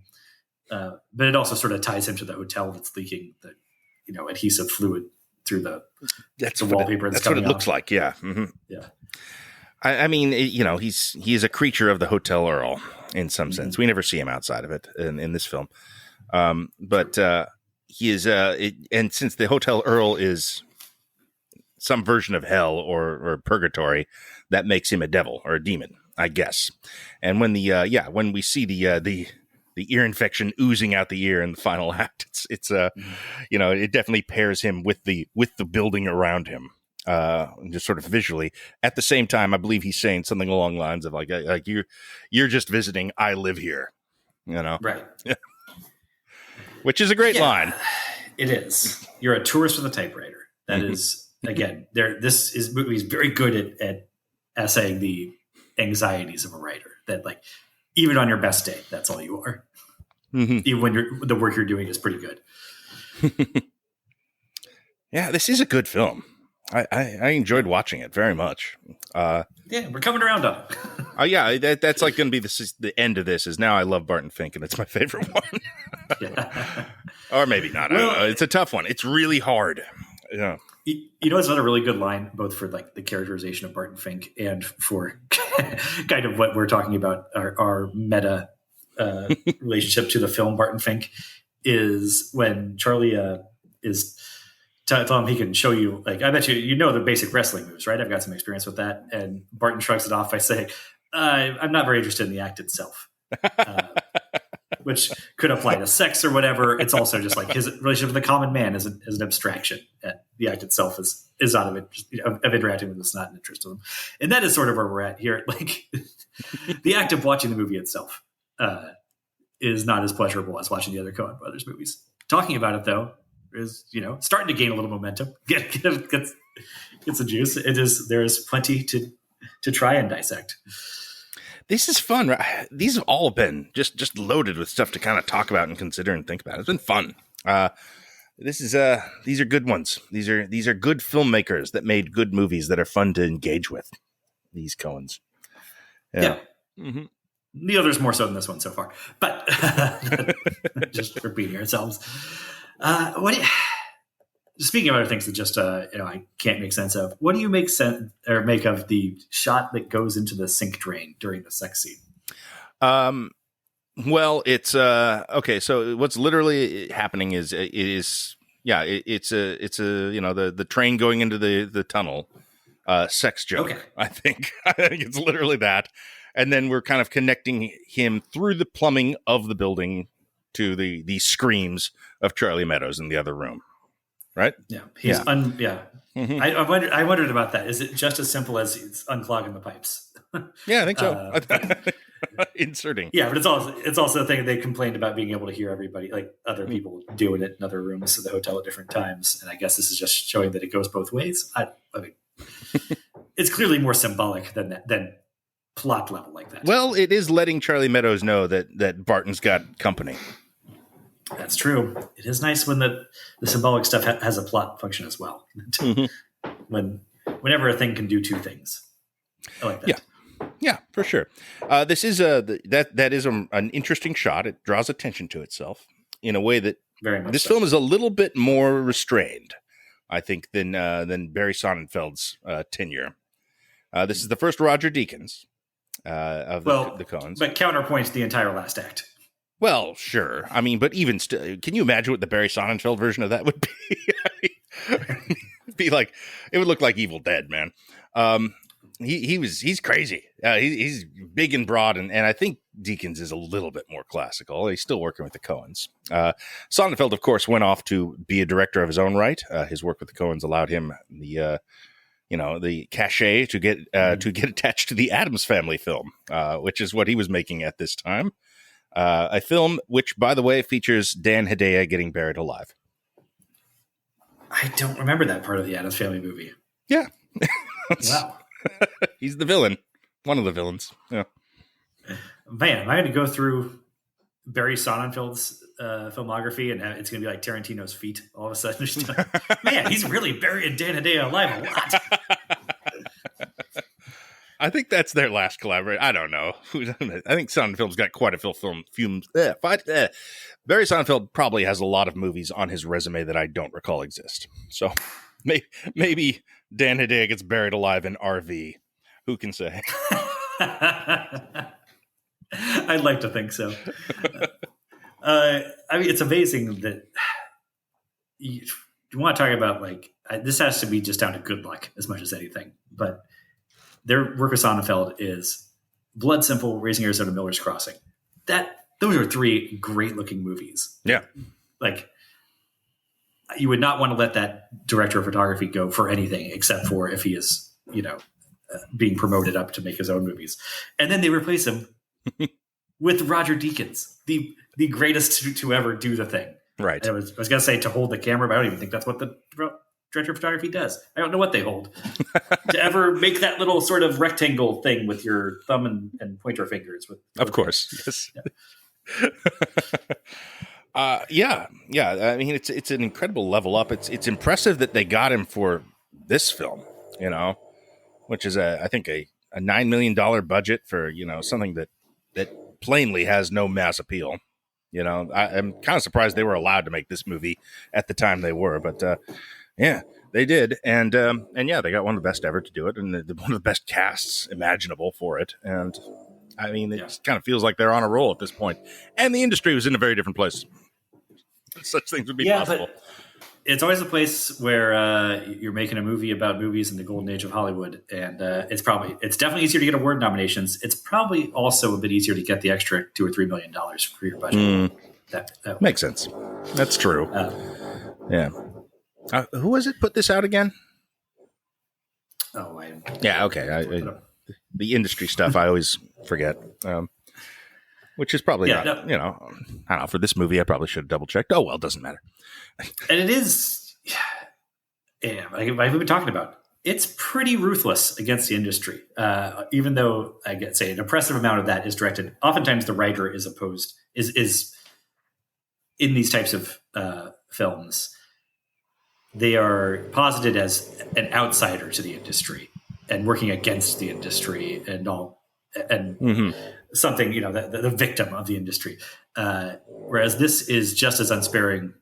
But it also sort of ties him to the hotel that's leaking the, adhesive fluid through the wallpaper. That's what it looks like. Yeah. Mm-hmm. Yeah. I mean, he is a creature of the Hotel Earl in some sense. We never see him outside of it in this film. But he is, and since the Hotel Earl is some version of hell or purgatory, that makes him a devil or a demon, I guess. And when when we see the ear infection oozing out the ear in the final act, it's it definitely pairs him with the building around him, just sort of visually. At the same time, I believe he's saying something along the lines of like you're just visiting, I live here, right? Which is a great line. It is. You're a tourist with a typewriter. That is, again, this movie is very good at essaying the anxieties of a writer. That, like, even on your best day, that's all you are. Mm-hmm. Even when the work you're doing is pretty good. Yeah, this is a good film. I enjoyed watching it very much. Yeah, we're coming around on it. Oh yeah, that's like going to be the end of this. Is now I love Barton Fink, and it's my favorite one. Yeah. Or maybe not. I don't know. It's a tough one. It's really hard. Yeah. It's another really good line, both for like the characterization of Barton Fink and for kind of what we're talking about, our meta relationship to the film Barton Fink, is when Charlie is telling him he can show you, like, I bet you the basic wrestling moves, right? I've got some experience with that. And Barton shrugs it off by saying, I'm not very interested in the act itself. Which could apply to sex or whatever. It's also just like his relationship with the common man is an abstraction. And the act itself is out of it, of interacting with. It's not an interest to them. And that is sort of where we're at here. Like, the act of watching the movie itself is not as pleasurable as watching the other Coen brothers movies. Talking about it, though, is, starting to gain a little momentum. Get some juice. There is plenty to try and dissect. This is fun. These have all been just loaded with stuff to kind of talk about and consider and think about. It's been fun. These are good ones. These are good filmmakers that made good movies that are fun to engage with. These Coens. Yeah. Mm-hmm. The others more so than this one so far, but just repeating ourselves. Speaking of other things that just I can't make sense of, what do you make of the shot that goes into the sink drain during the sex scene? Well, it's okay. So what's literally happening is it's the train going into the tunnel. Sex joke. Okay. I think it's literally that, and then we're kind of connecting him through the plumbing of the building to the screams of Charlie Meadows in the other room. Right? Yeah. Mm-hmm. I wondered about that. Is it just as simple as it's unclogging the pipes? Yeah, I think so. Inserting. Yeah, but it's also a thing they complained about being able to hear everybody, like other people doing it in other rooms of the hotel at different times. And I guess this is just showing that it goes both ways. I mean, it's clearly more symbolic than plot level like that. Well, it is letting Charlie Meadows know that Barton's got company. That's true. It is nice when the symbolic stuff has a plot function as well. Mm-hmm. Whenever a thing can do two things, I like that. Yeah, for sure. This is an interesting shot. It draws attention to itself in a way that very much this film is a little bit more restrained, I think, than Barry Sonnenfeld's tenure. This is the first Roger Deakins of the Coens, but counterpoints the entire last act. Well, sure. I mean, but even still, can you imagine what the Barry Sonnenfeld version of that would be? It would look like Evil Dead, man. He's crazy. He's big and broad, and I think Deakins is a little bit more classical. He's still working with the Coens. Sonnenfeld, of course, went off to be a director of his own right. His work with the Coens allowed him the cachet to get attached to the Addams Family film, which is what he was making at this time. A film which, by the way, features Dan Hedaya getting buried alive. I don't remember that part of the Addams Family movie. Yeah. Wow. He's the villain. One of the villains. Yeah. Man, am I going to go through Barry Sonnenfeld's filmography and it's going to be like Tarantino's feet all of a sudden? Man, he's really burying Dan Hedaya alive a lot. I think that's their last collaboration. I don't know. I think Sonnenfeld's got quite a film. Barry Sonnenfeld probably has a lot of movies on his resume that I don't recall exist. So maybe Dan Hedaya gets buried alive in RV. Who can say? I'd like to think so. I mean, it's amazing that you want to talk about this has to be just down to good luck as much as anything. But their work with Sonnenfeld is Blood Simple, Raising Arizona, Miller's Crossing. Those are 3 great looking movies. Yeah. You would not want to let that director of photography go for anything except for if he is, being promoted up to make his own movies. And then they replace him with Roger Deakins, the greatest to ever do the thing. Right. And I was going to say to hold the camera, but I don't even think that's what the director of photography does. I don't know what they hold. To ever make that little sort of rectangle thing with your thumb and pointer fingers. Of course. Yes. Yeah. I mean, it's an incredible level up. It's impressive that they got him for this film, which is I think a $9 million budget for, something that plainly has no mass appeal. I'm kind of surprised they were allowed to make this movie at the time they were, but yeah, they did. And yeah, they got one of the best ever to do it, and one of the best casts imaginable for it. And I mean, it just kind of feels like they're on a roll at this point. And the industry was in a very different place. Such things would be possible. But it's always a place where you're making a movie about movies in the golden age of Hollywood. And it's definitely easier to get award nominations. It's probably also a bit easier to get the extra $2 or $3 million for your budget. That makes sense. That's true. Yeah. Who was it put this out again? Yeah, okay. The industry stuff I always forget, which is probably not, I don't know. For this movie, I probably should have double checked. Oh, well, it doesn't matter. And it is, like we've been talking about, it's pretty ruthless against the industry. Even though I get say an impressive amount of that is directed. Oftentimes, the writer is in these types of films. They are posited as an outsider to the industry and working against the industry and all, and something, the victim of the industry. Whereas this is just as unsparing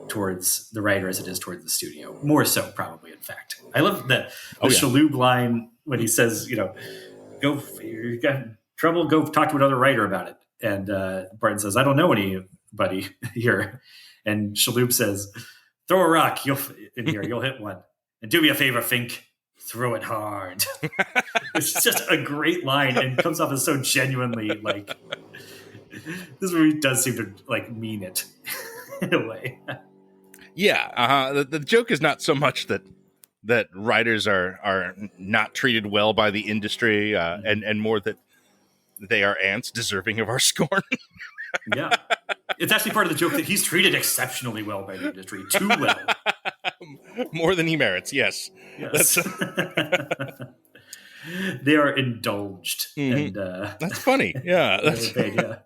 towards the writer as it is towards the studio. More so, probably, in fact. I love the Shaloub line when he says, go, you got trouble, go talk to another writer about it. And Barton says, I don't know anybody here. And Shaloub says, throw a rock you'll hit one. And do me a favor, Fink, throw it hard. It's just a great line and comes off as so genuinely this movie does seem to mean it in a way. Yeah, the joke is not so much that writers are not treated well by the industry, and more that they are ants deserving of our scorn. Yeah, it's actually part of the joke that he's treated exceptionally well by the industry, too well, more than he merits. Yes. They are indulged, and that's funny. Yeah, that's paid, yeah.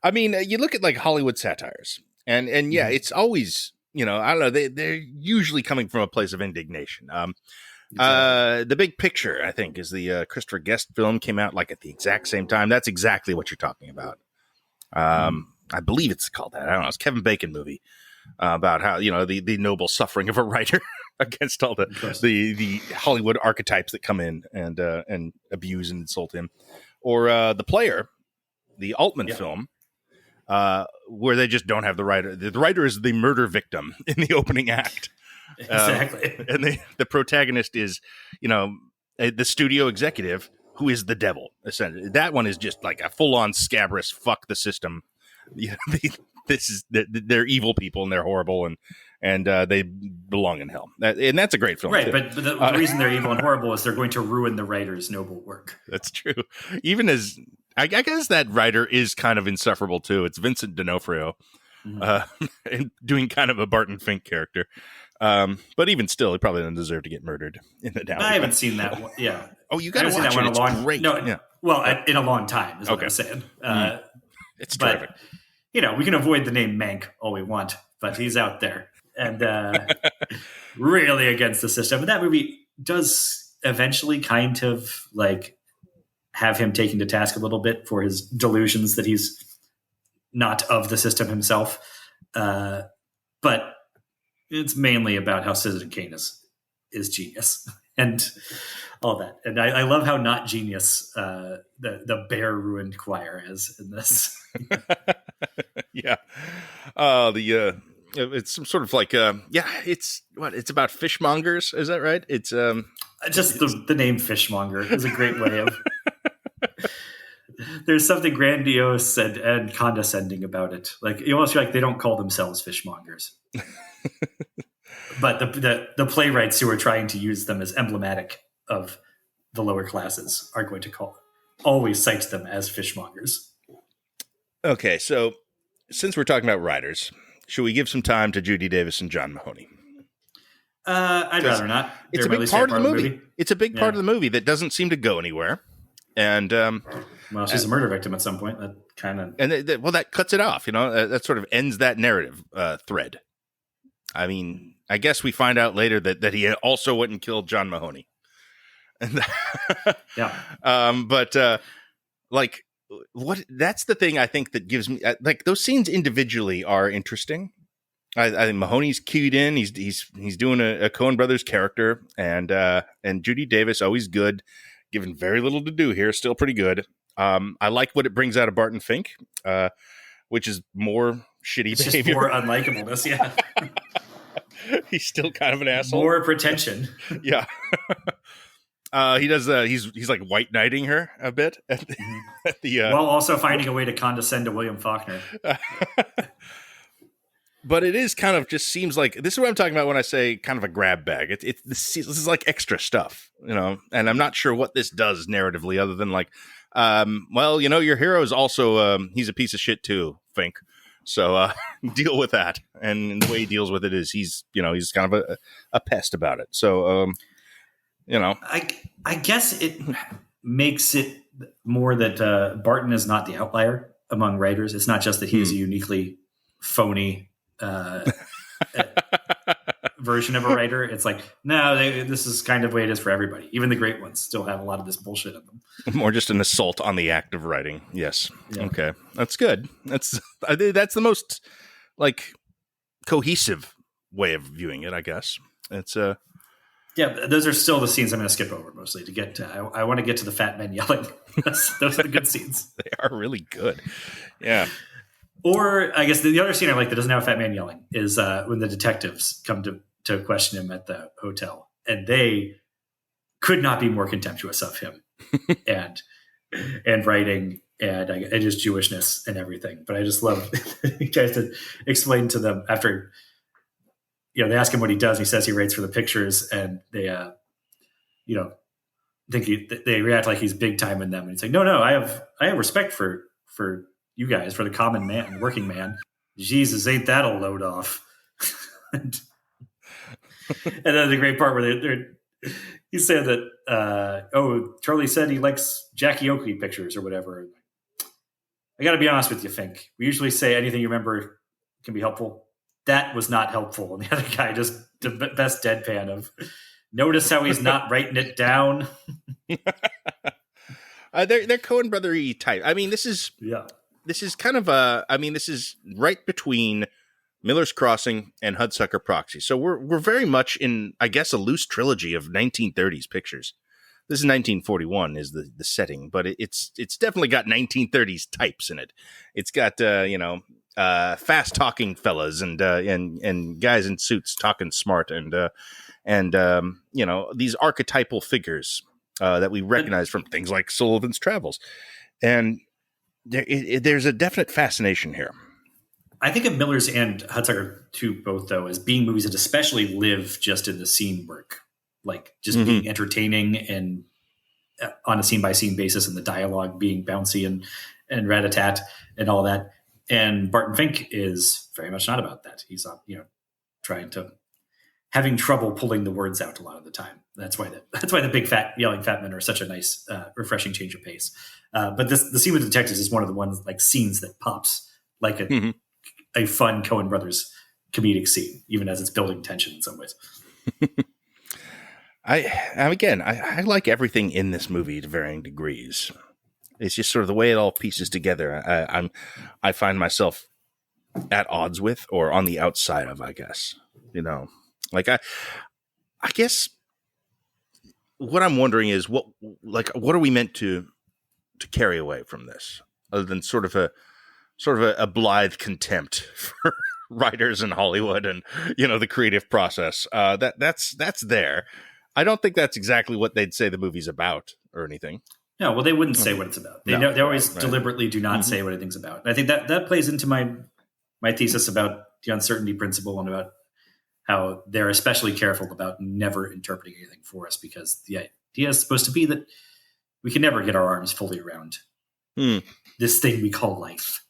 I mean, you look at Hollywood satires, and yeah, it's always. I don't know. They're usually coming from a place of indignation. Exactly. The Big Picture, I think, is the Christopher Guest film, came out at the exact same time. That's exactly what you're talking about. I believe it's called that. I don't know. It's a Kevin Bacon movie about how the noble suffering of a writer against all the Hollywood archetypes that come in and abuse and insult him, or The Player, the Altman film. Where they just don't have the writer. The writer is the murder victim in the opening act. Exactly. And the protagonist is, the studio executive who is the devil. Essentially, that one is just a full-on scabrous fuck the system. They're evil people and they're horrible and they belong in hell. And that's a great film, right? Too. But the reason they're evil and horrible is they're going to ruin the writer's noble work. That's true. Even as I guess that writer is kind of insufferable too. It's Vincent D'Onofrio, and doing kind of a Barton Fink character. But even still, he probably doesn't deserve to get murdered in the down. I haven't seen that one. Yeah. Oh, you got to watch it. It's great. No, yeah. Well, in a long time is what I'm saying. It's but, terrific. We can avoid the name Mank all we want, but he's out there and really against the system. And that movie does eventually kind of like have him taken to task a little bit for his delusions that he's not of the system himself. But it's mainly about how Citizen Kane is genius and all that. And I love how not genius the bear ruined choir is in this. Yeah. It's some sort of like it's about fishmongers, is that right? It's just the name fishmonger is a great way of there's something grandiose and condescending about it. Like you almost feel like they don't call themselves fishmongers. But the playwrights who are trying to use them as emblematic of the lower classes are going to always cite them as fishmongers. Okay, so since we're talking about writers, should we give some time to Judy Davis and John Mahoney? I'd rather not. It's a big part of the movie. It's a big part of the movie that doesn't seem to go anywhere. And well, she's a murder victim at some point. That kind of that cuts it off. That sort of ends that narrative thread. I mean, I guess we find out later that he also went and killed John Mahoney. Yeah. But what? That's the thing I think that gives me like those scenes individually are interesting. I think Mahoney's keyed in. He's doing a Coen Brothers character, and Judy Davis always good, given very little to do here, still pretty good. I like what it brings out of Barton Fink, which is more shitty behavior, just more unlikableness. Yeah, he's still kind of an asshole. More pretension. Yeah. He does. He's like white knighting her a bit at the while also finding a way to condescend to William Faulkner. But it is kind of just seems like this is what I'm talking about when I say kind of a grab bag. This is like extra stuff, and I'm not sure what this does narratively other than like, your hero is also he's a piece of shit too, Fink. So deal with that. And the way he deals with it is he's kind of a pest about it. So I guess it makes it more that Barton is not the outlier among writers. It's not just that he is a uniquely phony version of a writer. It's like, no, this is kind of the way it is for everybody. Even the great ones still have a lot of this bullshit in them. More just an assault on the act of writing. Yes. Yeah. Okay. That's good. I think that's the most like cohesive way of viewing it, I guess. It's yeah, those are still the scenes I'm going to skip over mostly to get to. I want to get to the fat men yelling. Those are the good scenes. They are really good. Yeah. Or I guess the other scene I like that doesn't have a fat man yelling is when the detectives come to question him at the hotel, and they could not be more contemptuous of him and writing and just Jewishness and everything. But I just love he tries to explain to them after. They ask him what he does. He says he writes for the pictures, and they, think they react like he's big time in them. And he's like, no, I have respect for you guys, for the common man, working man. Jesus, ain't that a load off? And then the great part where he said that, Charlie said he likes Jackie Oakley pictures or whatever. I got to be honest with you, Fink. We usually say anything you remember can be helpful. That was not helpful. And the other guy just the best deadpan of notice how he's not writing it down. They're Coen brother-y type. I mean, this is kind of this is right between Miller's Crossing and Hudsucker Proxy. So we're very much in, I guess, a loose trilogy of 1930s pictures. This is 1941 is the setting, but it's definitely got 1930s types in it. It's got fast talking fellas and guys in suits talking smart and these archetypal figures that we recognize from things like Sullivan's Travels, and there's a definite fascination here. I think of Miller's and Hudsucker too, both though, as being movies that especially live just in the scene work, like just being entertaining and on a scene by scene basis, and the dialogue being bouncy and rat-a-tat and all that. And Barton Fink is very much not about that. He's trying to having trouble pulling the words out a lot of the time. That's why the big fat yelling fat men are such a nice, refreshing change of pace. But the scene with the detectives is one of the ones like scenes that pops like a fun Coen brothers comedic scene, even as it's building tension in some ways. I like everything in this movie to varying degrees. It's just sort of the way it all pieces together. I find myself at odds with, or on the outside of, I guess, like I guess what I'm wondering is what are we meant to carry away from this, other than sort of a blithe contempt for writers in Hollywood and the creative process. That's there. I don't think that's exactly what they'd say the movie's about or anything. No, well, they wouldn't say what it's about. They always deliberately do not say what anything's about. And I think that plays into my thesis about the uncertainty principle and about how they're especially careful about never interpreting anything for us, because the idea is supposed to be that we can never get our arms fully around this thing we call life.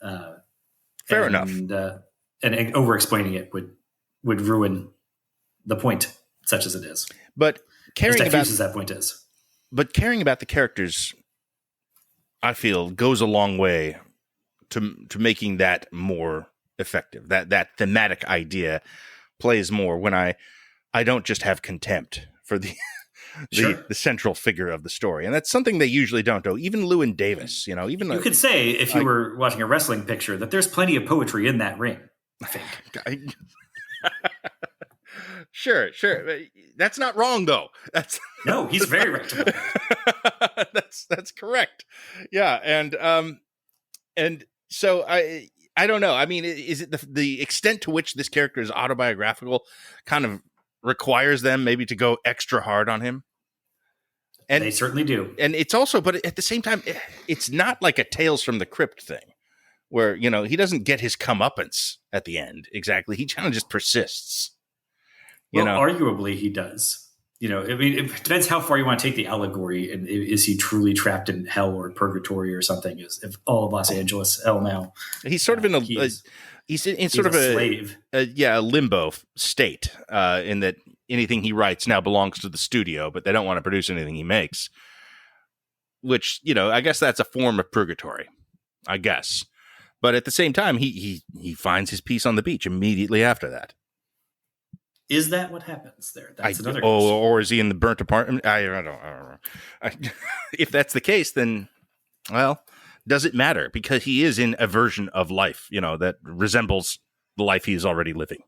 Fair enough. And over-explaining it would ruin the point, such as it is. But caring about that point is. But caring about the characters, I feel, goes a long way to making that more effective. That thematic idea plays more when I don't just have contempt for the the central figure of the story, and that's something they usually don't do. Even Llewyn Davis, even you could say if you were watching a wrestling picture that there's plenty of poetry in that ring. I think. Sure. That's not wrong, though. No, he's very right about that. That's correct. Yeah, and so I don't know. I mean, is it the extent to which this character is autobiographical kind of requires them maybe to go extra hard on him? And they certainly do. And it's also, but at the same time, it's not like a Tales from the Crypt thing where, he doesn't get his comeuppance at the end. Exactly. He kind of just persists. Arguably he does. I mean, it depends how far you want to take the allegory. And is he truly trapped in hell or purgatory or something? Is if all of Los Angeles hell now? He's sort of in he's in sort of a slave, a limbo state. In that anything he writes now belongs to the studio, but they don't want to produce anything he makes. Which I guess that's a form of purgatory, I guess. But at the same time, he finds his peace on the beach immediately after that. Is that what happens there? That's another question. Or is he in the burnt apartment? I don't know. If that's the case, then, well, does it matter? Because he is in a version of life, that resembles the life he is already living.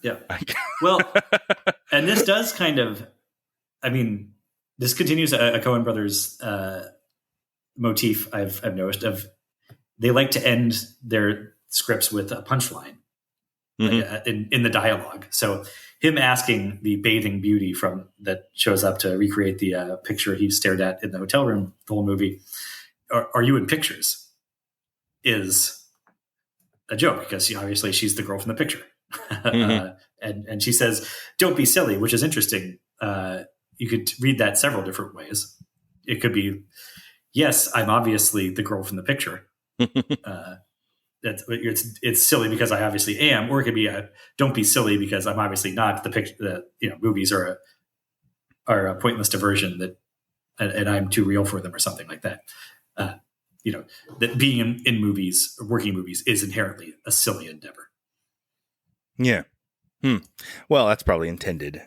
Yeah. Well, and this does kind of, I mean, this continues a Coen brothers motif I've noticed of they like to end their scripts with a punchline. In the dialogue. So him asking the bathing beauty that shows up to recreate the picture he stared at in the hotel room the whole movie, are you in pictures, is a joke because obviously she's the girl from the picture. And she says, don't be silly, which is interesting. You could read that several different ways. It could be, yes, I'm obviously the girl from the picture. It's silly because I obviously am, or it could be don't be silly because I'm obviously not the picture. Movies are a pointless diversion and I'm too real for them, or something like that. That being in movies, working movies, is inherently a silly endeavor. Yeah. Well, that's probably intended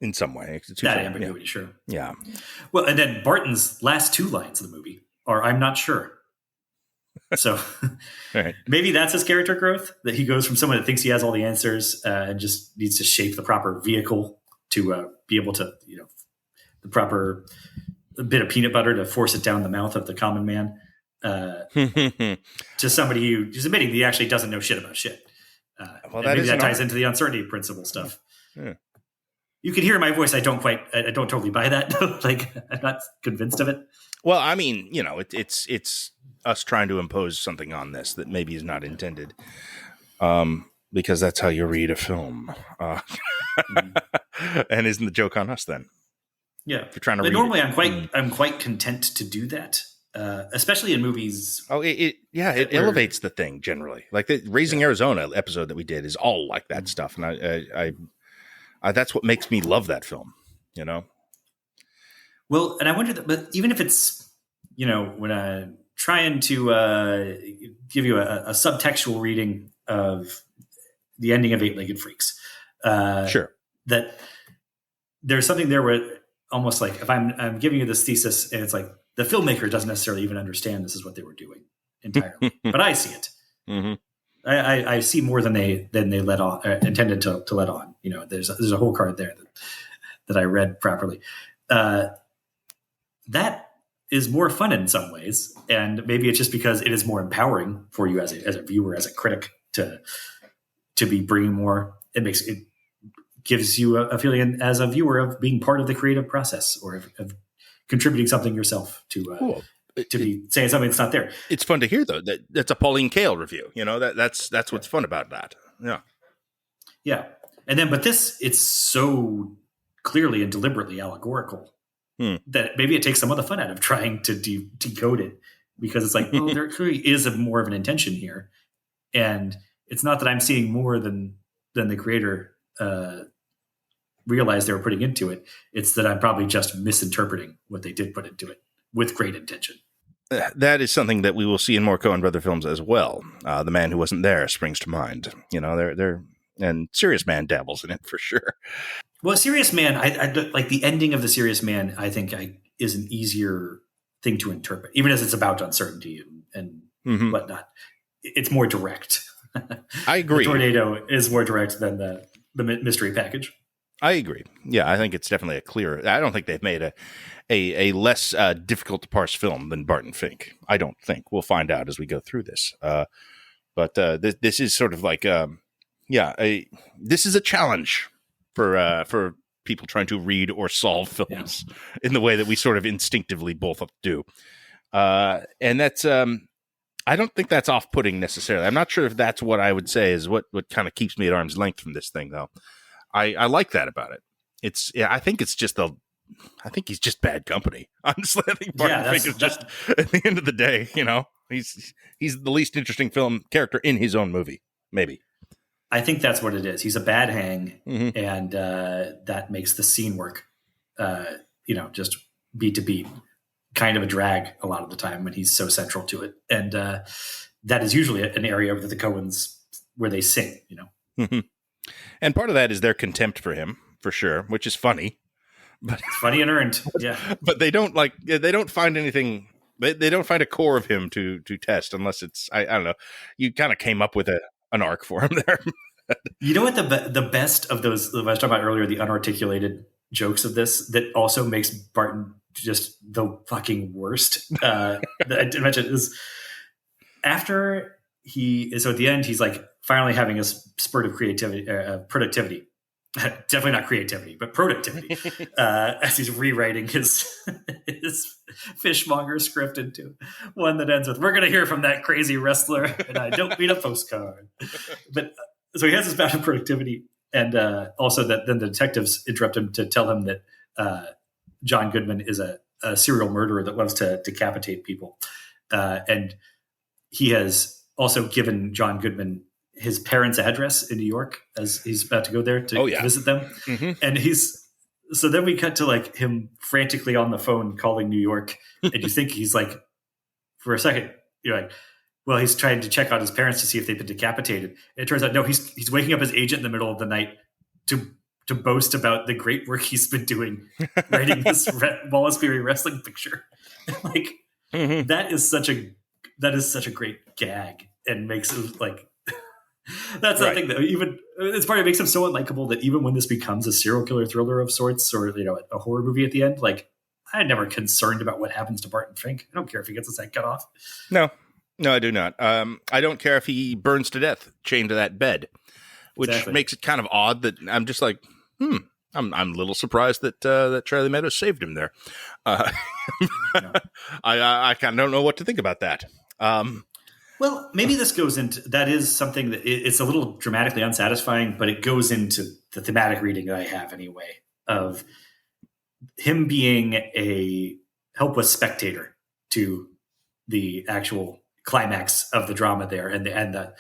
in some way. That ambiguity, sure. Yeah. Well, and then Barton's last two lines of the movie are "I'm not sure." So right. Maybe that's his character growth, that he goes from someone that thinks he has all the answers and just needs to shape the proper vehicle to be able to, the proper bit of peanut butter to force it down the mouth of the common man to somebody who's admitting that he actually doesn't know shit about shit. Maybe that ties into the uncertainty principle stuff. Yeah. You can hear in my voice, I don't totally buy that. Like, I'm not convinced of it. Well, I mean, it's us trying to impose something on this that maybe is not intended, because that's how you read a film. And isn't the joke on us then? Yeah, if you're trying to read normally I'm quite content to do that. especially in movies. Oh, it elevates the thing generally. Like the Raising Arizona episode that we did is all like that stuff, and I that's what makes me love that film. You know. Well, and I wonder that, but even if it's, when I'm trying to give you a subtextual reading of the ending of Eight-Legged Freaks, sure, that there's something there where almost like if I'm giving you this thesis and it's like the filmmaker doesn't necessarily even understand this is what they were doing entirely, but I see it. Mm-hmm. I see more than they let on, intended to let on. There's a whole card there that I read properly. That is more fun in some ways, and maybe it's just because it is more empowering for you as a viewer, as a critic, to be bringing more. It gives you a feeling as a viewer of being part of the creative process, or of contributing something yourself to be saying something that's not there. It's fun to hear though. That's a Pauline Kael review. That's what's fun about that. Yeah. And then, but it's so clearly and deliberately allegorical that maybe it takes some of the fun out of trying to decode it, because it's like, well, there clearly is more of an intention here. And it's not that I'm seeing more than the creator realized they were putting into it. It's that I'm probably just misinterpreting what they did put into it with great intention. That is something that we will see in more Coen brother films as well. The Man Who Wasn't There springs to mind. They're and Serious Man dabbles in it for sure. Well, Serious Man, I like the ending of the Serious Man. I think is an easier thing to interpret, even as it's about uncertainty and whatnot. It's more direct. I agree. The tornado is more direct than the mystery package. I agree. Yeah, I think it's definitely a clearer. I don't think they've made a less difficult to parse film than Barton Fink. I don't think. We'll find out as we go through this. But this is sort of like, this is a challenge for people trying to read or solve films in the way that we sort of instinctively both do. And that's, I don't think that's off-putting necessarily. I'm not sure if that's what I would say is what kind of keeps me at arm's length from this thing, though. I like that about it. I think he's just bad company. Honestly, I think Barton Fink is just, at the end of the day, he's the least interesting film character in his own movie, maybe. I think that's what it is. He's a bad hang, and that makes the scene work, just beat to beat, kind of a drag a lot of the time when he's so central to it. And that is usually an area of the Coens where they sing, Mm-hmm. And part of that is their contempt for him, for sure, which is funny. But it's funny and earned, yeah. But they don't find anything. They don't find a core of him to test unless it's I don't know. You kind of came up with an arc for him there. You know what the best of those I was talking about earlier, the unarticulated jokes of this that also makes Barton just the fucking worst. That I did mention is after so at the end he's like finally having a spurt of creativity, productivity. Definitely not creativity, but productivity. As he's rewriting his fishmonger script into one that ends with, "We're going to hear from that crazy wrestler, and I don't mean a postcard." But so he has this bout of productivity, and also that then the detectives interrupt him to tell him that John Goodman is a serial murderer that loves to decapitate people, and he has also given John Goodman his parents' address in New York as he's about to go there to visit them. Mm-hmm. And so then we cut to like him frantically on the phone calling New York. And you think he's like, for a second, you're like, well, he's trying to check on his parents to see if they've been decapitated. And it turns out, no, he's waking up his agent in the middle of the night to boast about the great work he's been doing, writing this Wallace Beery wrestling picture. Like that is such a great gag and makes it like, that's something that even it's part of it makes him so unlikable that even when this becomes a serial killer thriller of sorts or a horror movie at the end, like I'm never concerned about what happens to Barton Fink. I don't care if he gets his head cut off. No, I do not. I don't care if he burns to death chained to that bed, which makes it kind of odd that I'm just like, I'm a little surprised that Charlie Meadows saved him there. I kind of don't know what to think about that. Well, maybe this goes into that is something that it's a little dramatically unsatisfying, but it goes into the thematic reading that I have anyway of him being a helpless spectator to the actual climax of the drama there, and the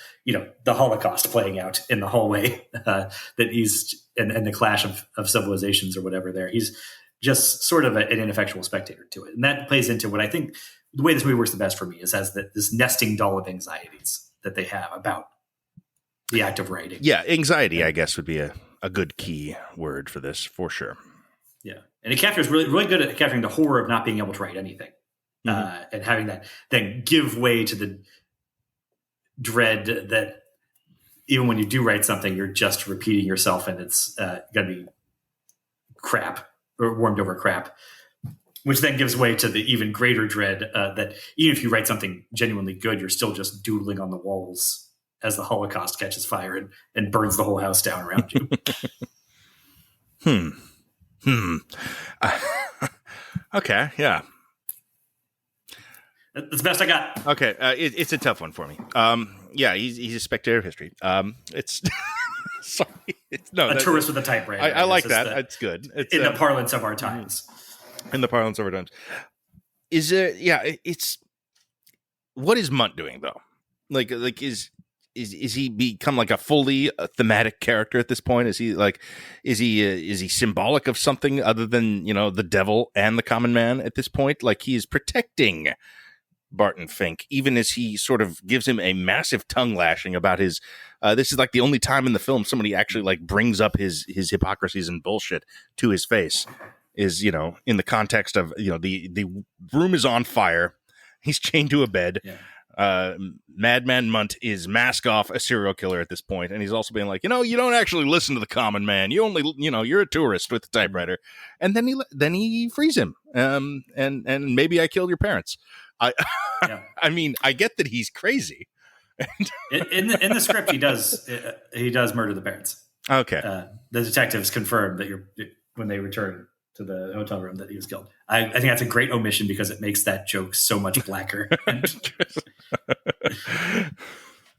the Holocaust playing out in the hallway that he's and the clash of civilizations or whatever. There, he's just sort of an ineffectual spectator to it, and that plays into what I think the way this movie works the best for me is as this nesting doll of anxieties that they have about the act of writing. Yeah, anxiety, I guess, would be a good key word for this, for sure. Yeah, and it captures really good at capturing the horror of not being able to write anything. And having that then give way to the dread that even when you do write something, you're just repeating yourself, and it's going to be crap or warmed over crap, which then gives way to the even greater dread that even if you write something genuinely good, you're still just doodling on the walls as the Holocaust catches fire and burns the whole house down around you. Okay, yeah. That's the best I got. Okay, it's a tough one for me. Yeah, he's a spectator of history. It's sorry, a tourist with a typewriter. I like that. It's good. It's in the parlance of our times. In the parlance of our times, is it? Yeah, it's. What is Munt doing though? Like is he become like a fully thematic character at this point? Is he symbolic of something other than the devil and the common man at this point? Like he is protecting Barton Fink, even as he sort of gives him a massive tongue lashing about his. This is like the only time in the film somebody actually like brings up his hypocrisies and bullshit to his face. Is in the context of the room is on fire, he's chained to a bed. Yeah. Madman Munt is mask off a serial killer at this point, and he's also being like, you don't actually listen to the common man. You only, you're a tourist with a typewriter, and then he frees him. And maybe I killed your parents. I mean, I get that he's crazy. in the script, he does murder the parents. Okay. The detectives confirm that when they return to the hotel room that he was killed. I think that's a great omission because it makes that joke so much blacker.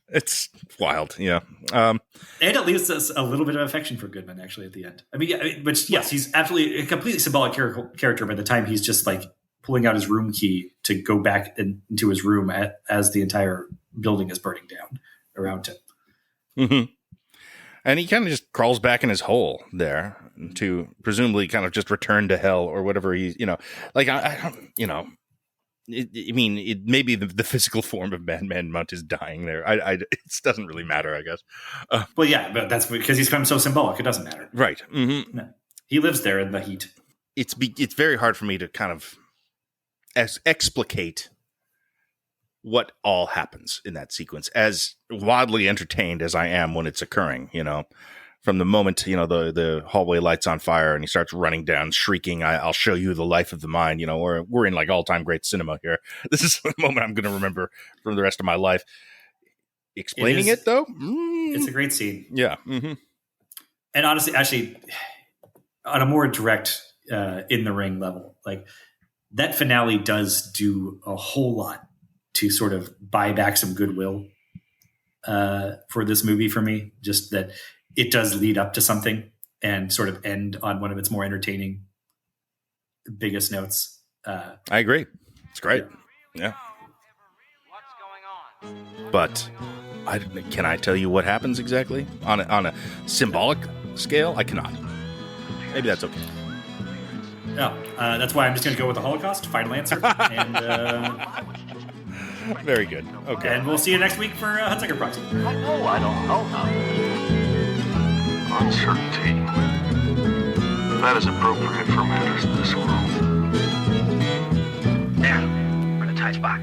It's wild, yeah. And it leaves us a little bit of affection for Goodman actually at the end. I mean, which yes, he's absolutely a completely symbolic character by the time he's just like pulling out his room key to go back into his room as the entire building is burning down around him. Mm-hmm. And he kind of just crawls back in his hole there to presumably kind of just return to hell or whatever he's, like, I mean, it maybe the physical form of Madman Munt is dying there. It doesn't really matter, I guess. Well, yeah, but that's because he's become so symbolic. It doesn't matter. Right. Mm-hmm. No. He lives there in the heat. It's very hard for me to kind of explicate what all happens in that sequence, as wildly entertained as I am when it's occurring, from the moment, the hallway lights on fire and he starts running down shrieking, I'll show you the life of the mind, we're in like all time great cinema here. This is the moment I'm going to remember for the rest of my life. Explaining it though. It's a great scene. Yeah. Mm-hmm. And honestly, actually on a more direct, in the ring level, like that finale does do a whole lot to sort of buy back some goodwill for this movie for me. Just that it does lead up to something and sort of end on one of its more entertaining, biggest notes. I agree. It's great. Yeah. But can I tell you what happens exactly on a symbolic scale? I cannot. Maybe that's okay. No, that's why I'm just going to go with the Holocaust. Final answer. And very good. Okay. And we'll see you next week for Hunsaker Proxy. I know I don't know how. Uncertainty. That is appropriate for matters of this world. There. We're in a tight spot.